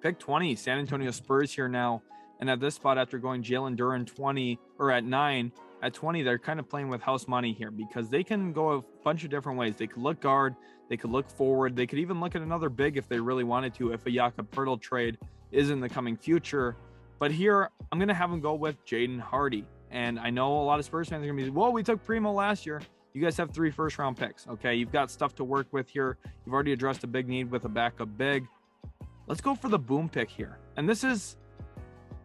Speaker 1: Pick 20, San Antonio Spurs here now. And at this spot, after going Jalen Duren 20, or at 9, at 20, they're kind of playing with house money here because they can go a bunch of different ways. They could look guard, they could look forward, they could even look at another big if they really wanted to, if a Jakob Poeltl trade is in the coming future. But here, I'm going to have them go with Jaden Hardy. And I know a lot of Spurs fans are going to be, well, we took Primo last year. You guys have 3 first-round picks. Okay, you've got stuff to work with here. You've already addressed a big need with a backup big. Let's go for the boom pick here. And this is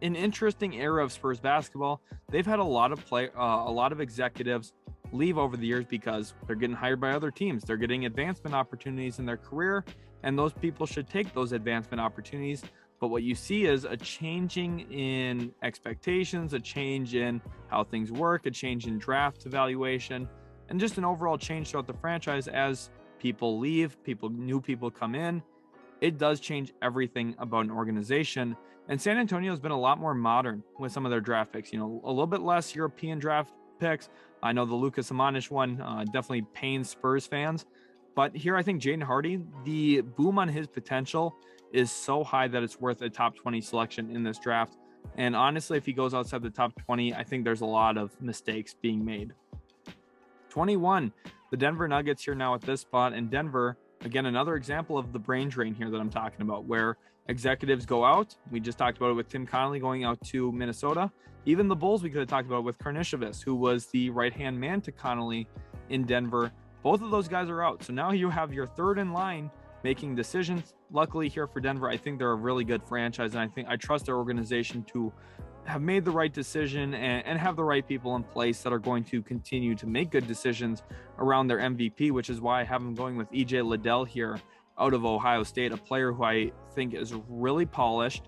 Speaker 1: an interesting era of Spurs basketball. They've had a lot of executives leave over the years because they're getting hired by other teams. They're getting advancement opportunities in their career, and those people should take those advancement opportunities. But what you see is a changing in expectations, a change in how things work, a change in draft evaluation, and just an overall change throughout the franchise as people leave, new people come in. It does change everything about an organization. And San Antonio has been a lot more modern with some of their draft picks, a little bit less European draft picks. I know the Lucas Amanish one definitely pains Spurs fans. But here, I think Jaden Hardy, the boom on his potential is so high that it's worth a top 20 selection in this draft. And honestly, if he goes outside the top 20, I think there's a lot of mistakes being made. 21, the Denver Nuggets here now at this spot. And Denver, again, another example of the brain drain here that I'm talking about, where executives go out. We just talked about it with Tim Connolly going out to Minnesota. Even the Bulls, we could have talked about it with Karnisovas, who was the right-hand man to Connolly in Denver. Both of those guys are out. So now you have your third in line making decisions. Luckily here for Denver, I think they're a really good franchise, and I trust their organization to have made the right decision and have the right people in place that are going to continue to make good decisions around their MVP, which is why I have them going with EJ Liddell here out of Ohio State, a player who I think is really polished.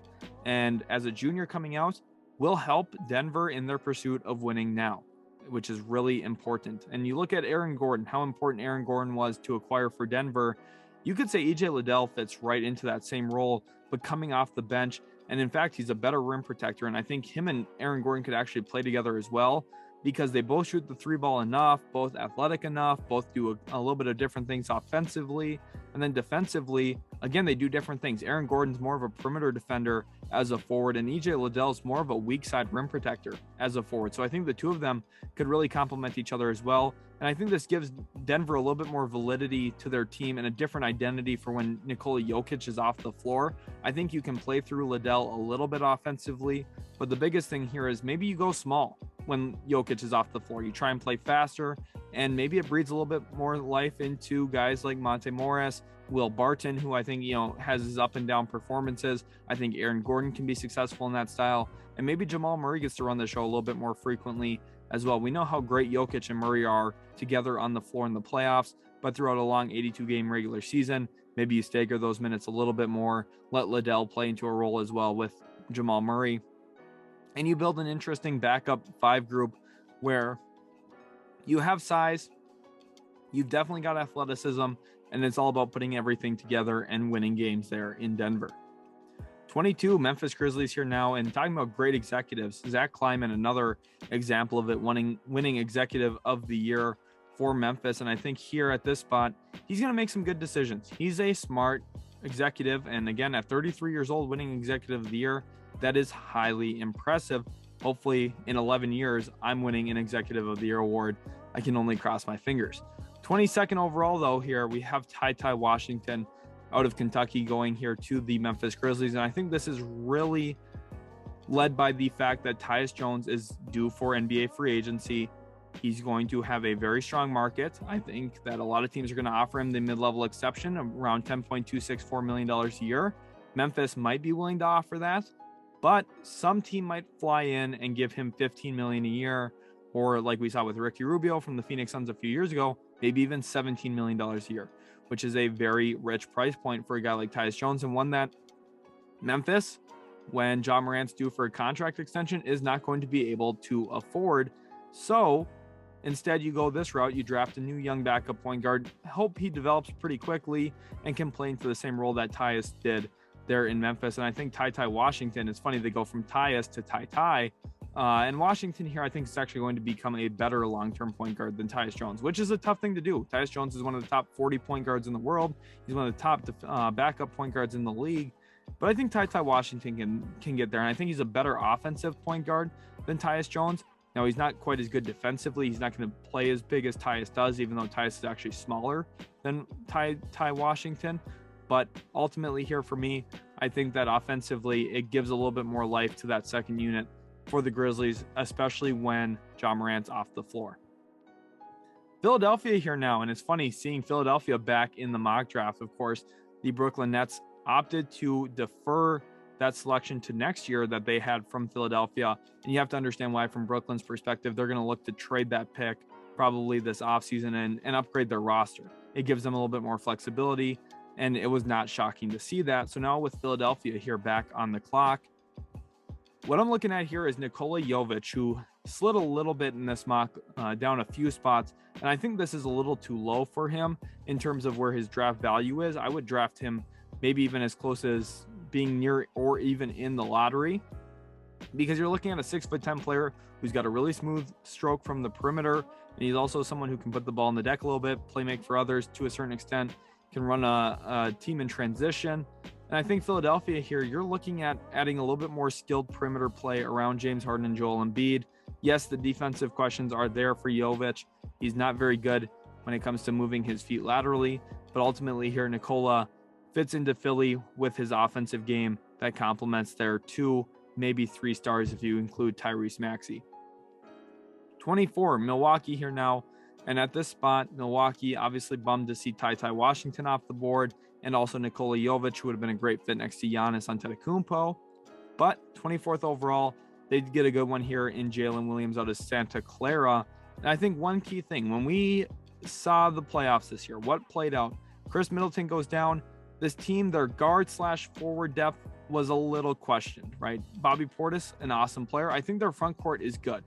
Speaker 1: And as a junior coming out, will help Denver in their pursuit of winning now, which is really important. And you look at Aaron Gordon, how important Aaron Gordon was to acquire for Denver. You could say EJ Liddell fits right into that same role, but coming off the bench. And in fact, he's a better rim protector. And I think him and Aaron Gordon could actually play together as well, because they both shoot the three ball enough, both athletic enough, both do a little bit of different things offensively. And then defensively, again, they do different things. Aaron Gordon's more of a perimeter defender as a forward, and EJ Liddell's more of a weak side rim protector as a forward. So I think the two of them could really complement each other as well. And I think this gives Denver a little bit more validity to their team and a different identity for when Nikola Jokic is off the floor. I think you can play through Liddell a little bit offensively, but the biggest thing here is maybe you go small when Jokic is off the floor. You try and play faster, and maybe it breathes a little bit more life into guys like Monte Morris, Will Barton, who I think, has his up and down performances. I think Aaron Gordon can be successful in that style, and maybe Jamal Murray gets to run the show a little bit more frequently as well. We know how great Jokic and Murray are together on the floor in the playoffs, but throughout a long 82-game regular season, maybe you stagger those minutes a little bit more, let Liddell play into a role as well with Jamal Murray, and you build an interesting backup five group where you have size, you've definitely got athleticism, and it's all about putting everything together and winning games there in Denver. 22 Memphis Grizzlies here now, and talking about great executives, Zach Kleiman, another example of it, winning executive of the year for Memphis. And I think here at this spot, he's going to make some good decisions. He's a smart executive, and again, at 33 years old, winning executive of the year, that is highly impressive. Hopefully in 11 years, I'm winning an executive of the year award. I can only cross my fingers. 22nd overall, though, here we have Ty Washington out of Kentucky going here to the Memphis Grizzlies. And I think this is really led by the fact that Tyus Jones is due for NBA free agency. He's going to have a very strong market. I think that a lot of teams are going to offer him the mid-level exception of around $10.264 million a year. Memphis might be willing to offer that, but some team might fly in and give him $15 million a year, or like we saw with Ricky Rubio from the Phoenix Suns a few years ago, maybe even $17 million a year, which is a very rich price point for a guy like Tyus Jones, and one that Memphis, when Ja Morant's due for a contract extension, is not going to be able to afford. So instead, you go this route. You draft a new young backup point guard, hope he develops pretty quickly and can play into the same role that Tyus did there in Memphis. And I think Ty Washington, it's funny, they go from Tyus to Ty. And Washington here, I think, is actually going to become a better long-term point guard than Tyus Jones, which is a tough thing to do. Tyus Jones is one of the top 40 point guards in the world. He's one of the top backup point guards in the league. But I think Ty Washington can get there. And I think he's a better offensive point guard than Tyus Jones. Now, he's not quite as good defensively. He's not going to play as big as Tyus does, even though Tyus is actually smaller than Ty Washington. But ultimately here for me, I think that offensively, it gives a little bit more life to that second unit for the Grizzlies, especially when Ja Morant's off the floor. Philadelphia here now, and it's funny seeing Philadelphia back in the mock draft. Of course, the Brooklyn Nets opted to defer that selection to next year that they had from Philadelphia, and you have to understand why. From Brooklyn's perspective, they're going to look to trade that pick probably this offseason and upgrade their roster. It gives them a little bit more flexibility, and it was not shocking to see that. So now with Philadelphia here back on the clock, what I'm looking at here is Nikola Jovic, who slid a little bit in this mock, down a few spots. And I think this is a little too low for him in terms of where his draft value is. I would draft him maybe even as close as being near or even in the lottery, because you're looking at a 6'10" player who's got a really smooth stroke from the perimeter. And he's also someone who can put the ball in the deck a little bit, play make for others to a certain extent, can run a team in transition. And I think Philadelphia here, you're looking at adding a little bit more skilled perimeter play around James Harden and Joel Embiid. Yes, the defensive questions are there for Jovic. He's not very good when it comes to moving his feet laterally, but ultimately here, Nikola fits into Philly with his offensive game that complements their 2, maybe 3 stars if you include Tyrese Maxey. 24, Milwaukee here now. And at this spot, Milwaukee obviously bummed to see Ty Washington off the board, and also Nikola Jovic, who would have been a great fit next to Giannis Antetokounmpo. But 24th overall, they did get a good one here in Jalen Williams out of Santa Clara. And I think one key thing, when we saw the playoffs this year, what played out? Chris Middleton goes down. This team, their guard/forward depth was a little questioned, right? Bobby Portis, an awesome player. I think their front court is good,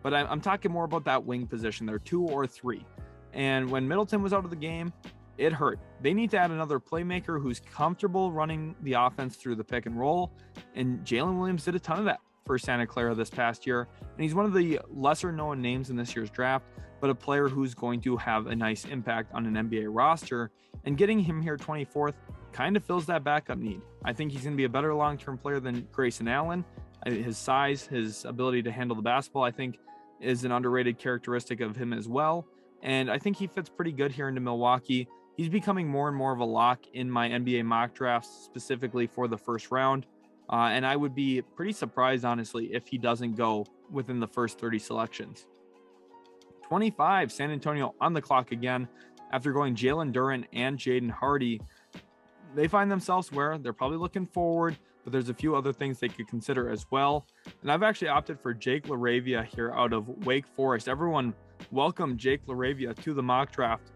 Speaker 1: but I'm talking more about that wing position. They're 2 or 3. And when Middleton was out of the game, it hurt. They need to add another playmaker who's comfortable running the offense through the pick and roll. And Jalen Williams did a ton of that for Santa Clara this past year. And he's one of the lesser known names in this year's draft, but a player who's going to have a nice impact on an NBA roster. And getting him here 24th kind of fills that backup need. I think he's going to be a better long-term player than Grayson Allen. His size, his ability to handle the basketball, I think is an underrated characteristic of him as well. And I think he fits pretty good here into Milwaukee. He's becoming more and more of a lock in my NBA mock drafts, specifically for the first round. And I would be pretty surprised, honestly, if he doesn't go within the first 30 selections. 25, San Antonio on the clock again. After going Jalen Duren and Jaden Hardy, they find themselves where they're probably looking forward, but there's a few other things they could consider as well. And I've actually opted for Jake LaRavia here out of Wake Forest. Everyone welcome Jake LaRavia to the mock draft.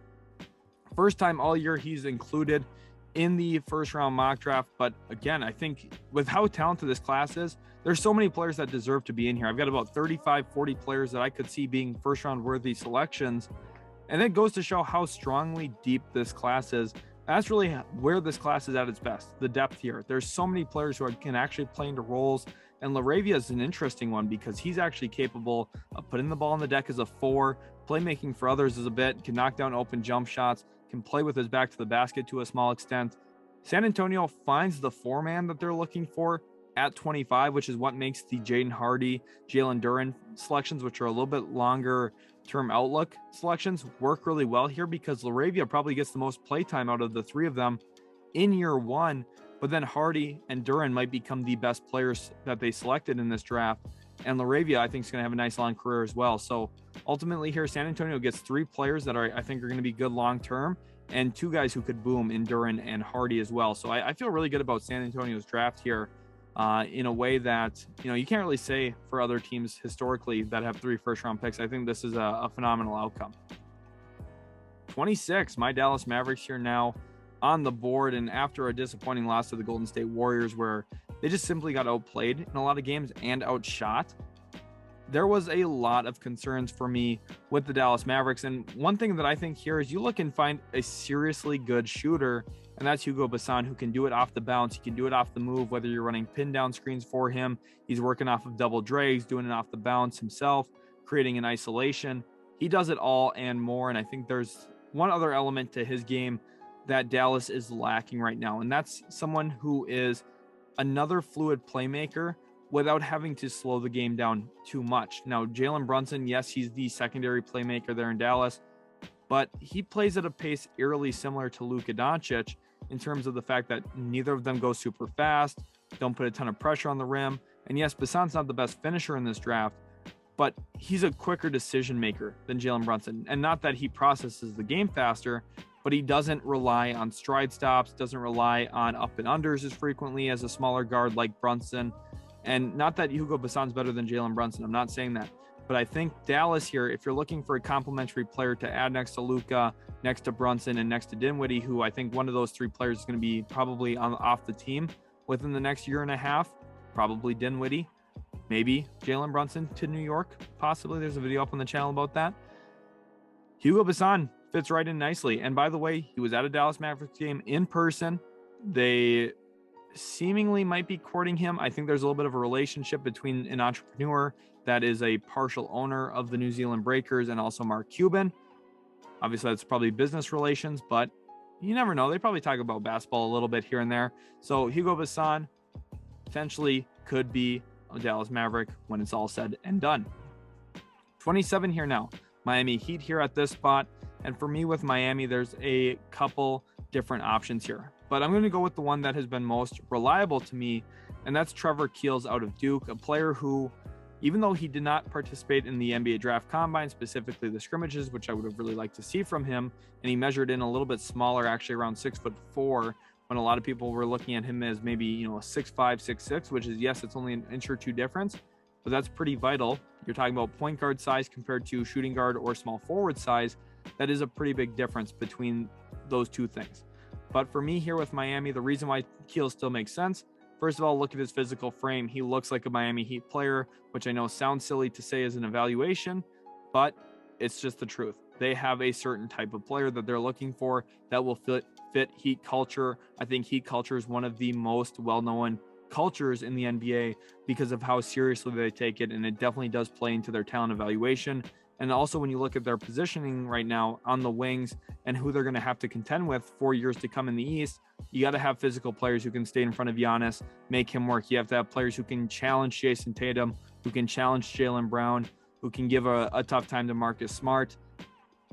Speaker 1: First time all year he's included in the first round mock draft. But again, I think with how talented this class is, there's so many players that deserve to be in here. I've got about 35, 40 players that I could see being first round worthy selections. And it goes to show how strongly deep this class is. That's really where this class is at its best, the depth here. There's so many players who can actually play into roles. And LaRavia is an interesting one because he's actually capable of putting the ball on the deck as a 4, playmaking for others as a bit, can knock down open jump shots, can play with his back to the basket to a small extent. San Antonio finds the 4-man that they're looking for at 25, which is what makes the Jaden Hardy, Jalen Duren selections, which are a little bit longer term outlook selections, work really well here because LaRavia probably gets the most play time out of the 3 of them in year 1, but then Hardy and Duren might become the best players that they selected in this draft. And LaRavia, I think, is going to have a nice long career as well. So ultimately here, San Antonio gets 3 players that I think are going to be good long-term, and 2 guys who could boom in Duren and Hardy as well. So I feel really good about San Antonio's draft here in a way that, you can't really say for other teams historically that have 3 first-round picks. I think this is a phenomenal outcome. 26, my Dallas Mavericks here now on the board. And after a disappointing loss to the Golden State Warriors, where they just simply got outplayed in a lot of games and outshot, there was a lot of concerns for me with the Dallas Mavericks. And one thing that I think here is you look and find a seriously good shooter, and that's Hugo Bassan, who can do it off the bounce. He can do it off the move, whether you're running pin down screens for him. He's working off of double drags, doing it off the bounce himself, creating an isolation. He does it all and more. And I think there's one other element to his game that Dallas is lacking right now, and that's someone who is another fluid playmaker without having to slow the game down too much. Now, Jalen Brunson, yes, he's the secondary playmaker there in Dallas, but he plays at a pace eerily similar to Luka Doncic in terms of the fact that neither of them go super fast, don't put a ton of pressure on the rim. And yes, Bassan's not the best finisher in this draft, but he's a quicker decision maker than Jalen Brunson. And not that he processes the game faster, but he doesn't rely on stride stops, doesn't rely on up and unders as frequently as a smaller guard like Brunson. And not that Hugo Bassan's better than Jalen Brunson, I'm not saying that. But I think Dallas here, if you're looking for a complementary player to add next to Luka, next to Brunson, and next to Dinwiddie, who I think one of those 3 players is going to be probably off the team within the next year and a half, probably Dinwiddie, maybe Jalen Brunson to New York, possibly. There's a video up on the channel about that. Hugo Bassan fits right in nicely. And by the way, he was at a Dallas Mavericks game in person. They seemingly might be courting him. I think there's a little bit of a relationship between an entrepreneur that is a partial owner of the New Zealand Breakers and also Mark Cuban. Obviously, that's probably business relations, but you never know. They probably talk about basketball a little bit here and there. So Hugo Bassan potentially could be a Dallas Maverick when it's all said and done. 27 here now. Miami Heat here at this spot. And for me with Miami, there's a couple different options here. But I'm going to go with the one that has been most reliable to me, and that's Trevor Keels out of Duke, a player who, even though he did not participate in the NBA Draft Combine, specifically the scrimmages, which I would have really liked to see from him, and he measured in a little bit smaller, actually around 6'4", when a lot of people were looking at him as maybe, a 6'5", 6'6", which is, yes, it's only an inch or 2 difference, but that's pretty vital. You're talking about point guard size compared to shooting guard or small forward size. That is a pretty big difference between those 2 things. But for me here with Miami, the reason why Keels still makes sense First of all, look at his physical frame. He looks like a Miami Heat player, which I know sounds silly to say as an evaluation, but it's just the truth. They have a certain type of player that they're looking for that will fit Heat culture. I think Heat culture is one of the most well-known cultures in the NBA because of how seriously they take it, and it definitely does play into their talent evaluation. And also when you look at their positioning right now on the wings and who they're going to have to contend with 4 years to come in the East, you got to have physical players who can stay in front of Giannis, make him work. You have to have players who can challenge Jason Tatum, who can challenge Jaylen Brown, who can give a tough time to Marcus Smart.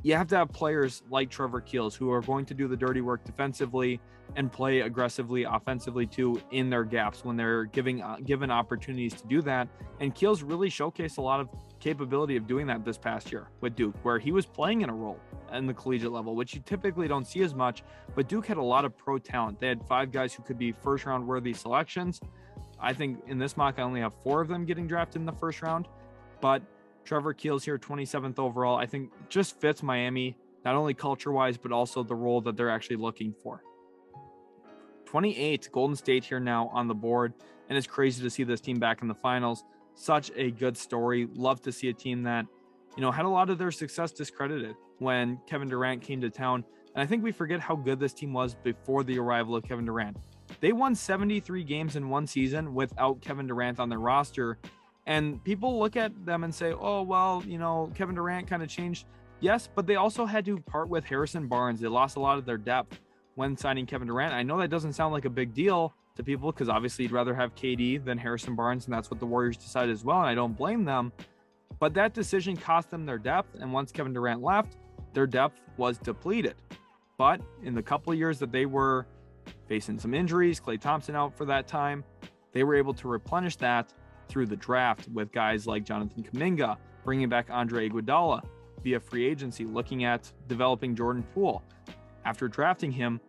Speaker 1: You have to have players like Trevor Keels who are going to do the dirty work defensively and play aggressively offensively too in their gaps when they're given opportunities to do that. And Keels really showcased a lot of capability of doing that this past year with Duke, where he was playing in a role in the collegiate level, which you typically don't see as much, but Duke had a lot of pro talent. They had 5 guys who could be first round worthy selections. I think in this mock, I only have 4 of them getting drafted in the first round, but Trevor Keels here, 27th overall, I think just fits Miami, not only culture-wise, but also the role that they're actually looking for. 28, Golden State here now on the board, and it's crazy to see this team back in the finals. Such a good story. Love to see a team that, had a lot of their success discredited when Kevin Durant came to town. And I think we forget how good this team was before the arrival of Kevin Durant. They won 73 games in one season without Kevin Durant on their roster. And people look at them and say, oh, well, Kevin Durant kind of changed. Yes, but they also had to part with Harrison Barnes. They lost a lot of their depth when signing Kevin Durant. I know that doesn't sound like a big deal to people because obviously you'd rather have KD than Harrison Barnes, and that's what the Warriors decided as well, and I don't blame them. But that decision cost them their depth, and once Kevin Durant left, their depth was depleted. But in the couple of years that they were facing some injuries, Klay Thompson out for that time, they were able to replenish that through the draft with guys like Jonathan Kuminga, bringing back Andre Iguodala via free agency, looking at developing Jordan Poole after drafting him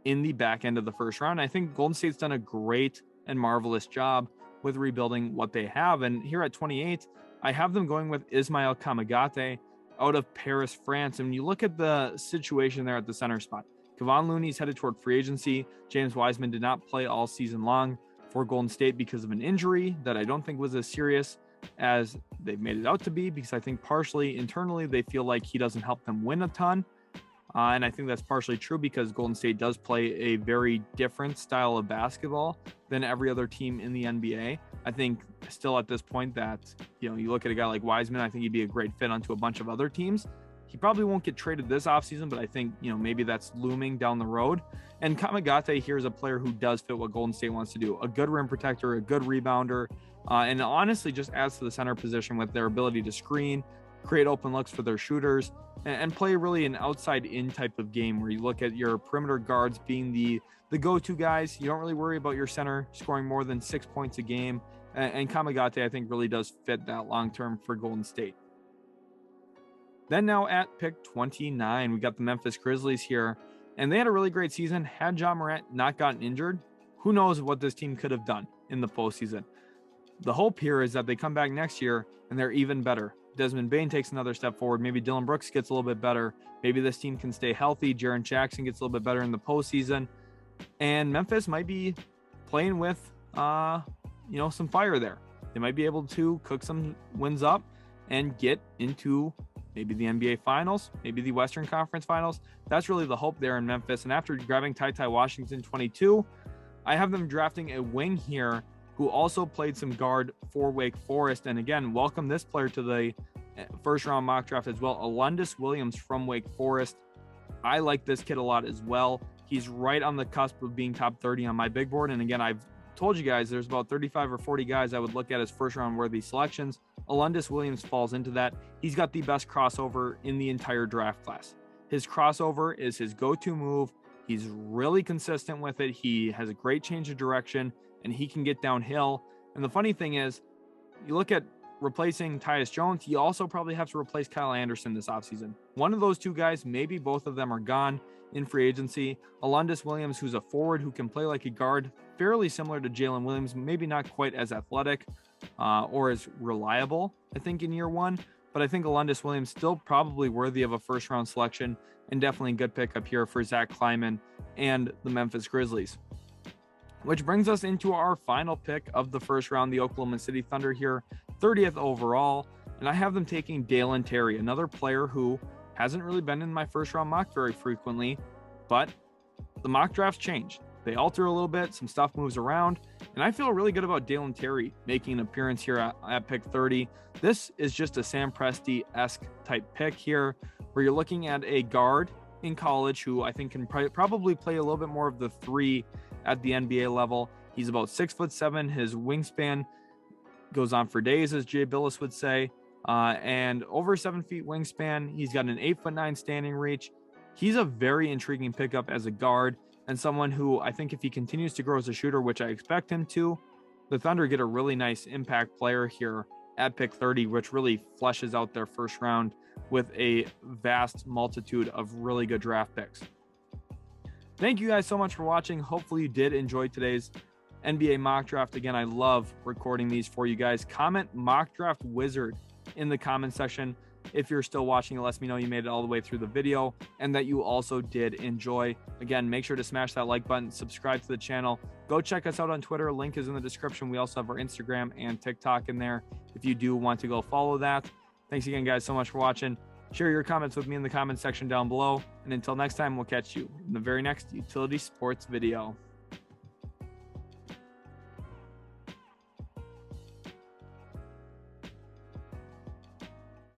Speaker 1: in the back end of the first round. I think Golden State's done a great and marvelous job with rebuilding what they have. And here at 28, I have them going with Ismail Kamagate out of Paris, France. And when you look at the situation there at the center spot, Kevon Looney's headed toward free agency. James Wiseman did not play all season long for Golden State because of an injury that I don't think was as serious as they've made it out to be, because I think partially internally they feel like he doesn't help them win a ton. And I think that's partially true because Golden State does play a very different style of basketball than every other team in the NBA. I think still at this point that, you look at a guy like Wiseman, I think he'd be a great fit onto a bunch of other teams. He probably won't get traded this offseason, but I think, maybe that's looming down the road. And Kamagate here is a player who does fit what Golden State wants to do. A good rim protector, a good rebounder, and honestly just adds to the center position with their ability to screen, create open looks for their shooters, and play really an outside-in type of game where you look at your perimeter guards being the go-to guys. You don't really worry about your center scoring more than 6 points a game. And Kamagate, I think, really does fit that long-term for Golden State. Then now at pick 29, we got the Memphis Grizzlies here. And they had a really great season. Had Ja Morant not gotten injured, who knows what this team could have done in the postseason. The hope here is that they come back next year and they're even better. Desmond Bane takes another step forward. Maybe Dylan Brooks gets a little bit better. Maybe this team can stay healthy. Jaren Jackson gets a little bit better in the postseason. And Memphis might be playing with, some fire there. They might be able to cook some wins up and get into maybe the NBA Finals, maybe the Western Conference Finals. That's really the hope there in Memphis. And after grabbing Ty Washington 22, I have them drafting a wing here who also played some guard for Wake Forest. And again, welcome this player to the first round mock draft as well. Alundis Williams from Wake Forest. I like this kid a lot as well. He's right on the cusp of being top 30 on my big board. And again, I've told you guys there's about 35 or 40 guys I would look at as first round worthy selections. Alundis Williams falls into that. He's got the best crossover in the entire draft class. His crossover is his go-to move. He's really consistent with it. He has a great change of direction and he can get downhill. And the funny thing is, you look at replacing Tyus Jones, you also probably have to replace Kyle Anderson this offseason. One of those two guys, maybe both of them are gone in free agency. Alundis Williams, who's a forward who can play like a guard, fairly similar to Jalen Williams, maybe not quite as athletic or as reliable, I think, in year one. But I think Alundis Williams still probably worthy of a first round selection and definitely a good pickup here for Zach Kleiman and the Memphis Grizzlies. which brings us into our final pick of the first round, the Oklahoma City Thunder here, 30th overall. And I have them taking Dalen Terry, another player who hasn't really been in my first round mock very frequently, but the mock drafts change. They alter a little bit, some stuff moves around, and I feel really good about Dalen Terry making an appearance here at pick 30. This is just a Sam Presti-esque type pick here, where you're looking at a guard in college who I think can probably play a little bit more of the three at the NBA level. He's about 6'7". His wingspan goes on for days, as Jay Billis would say, and over 7 feet wingspan. He's got an 8'9" standing reach. He's a very intriguing pickup as a guard, and someone who I think if he continues to grow as a shooter, which I expect him to, the Thunder get a really nice impact player here at pick 30, which really fleshes out their first round with a vast multitude of really good draft picks. Thank you guys so much for watching. Hopefully you did enjoy today's NBA mock draft. Again, I love recording these for you guys. Comment mock draft wizard in the comment section. If you're still watching, it lets me know you made it all the way through the video and that you also did enjoy. Again, make sure to smash that like button, subscribe to the channel. Go check us out on Twitter. Link is in the description. We also have our Instagram and TikTok in there if you do want to go follow that. Thanks again, guys, so much for watching. Share your comments with me in the comment section down below. And until next time, we'll catch you in the very next Utility Sports video.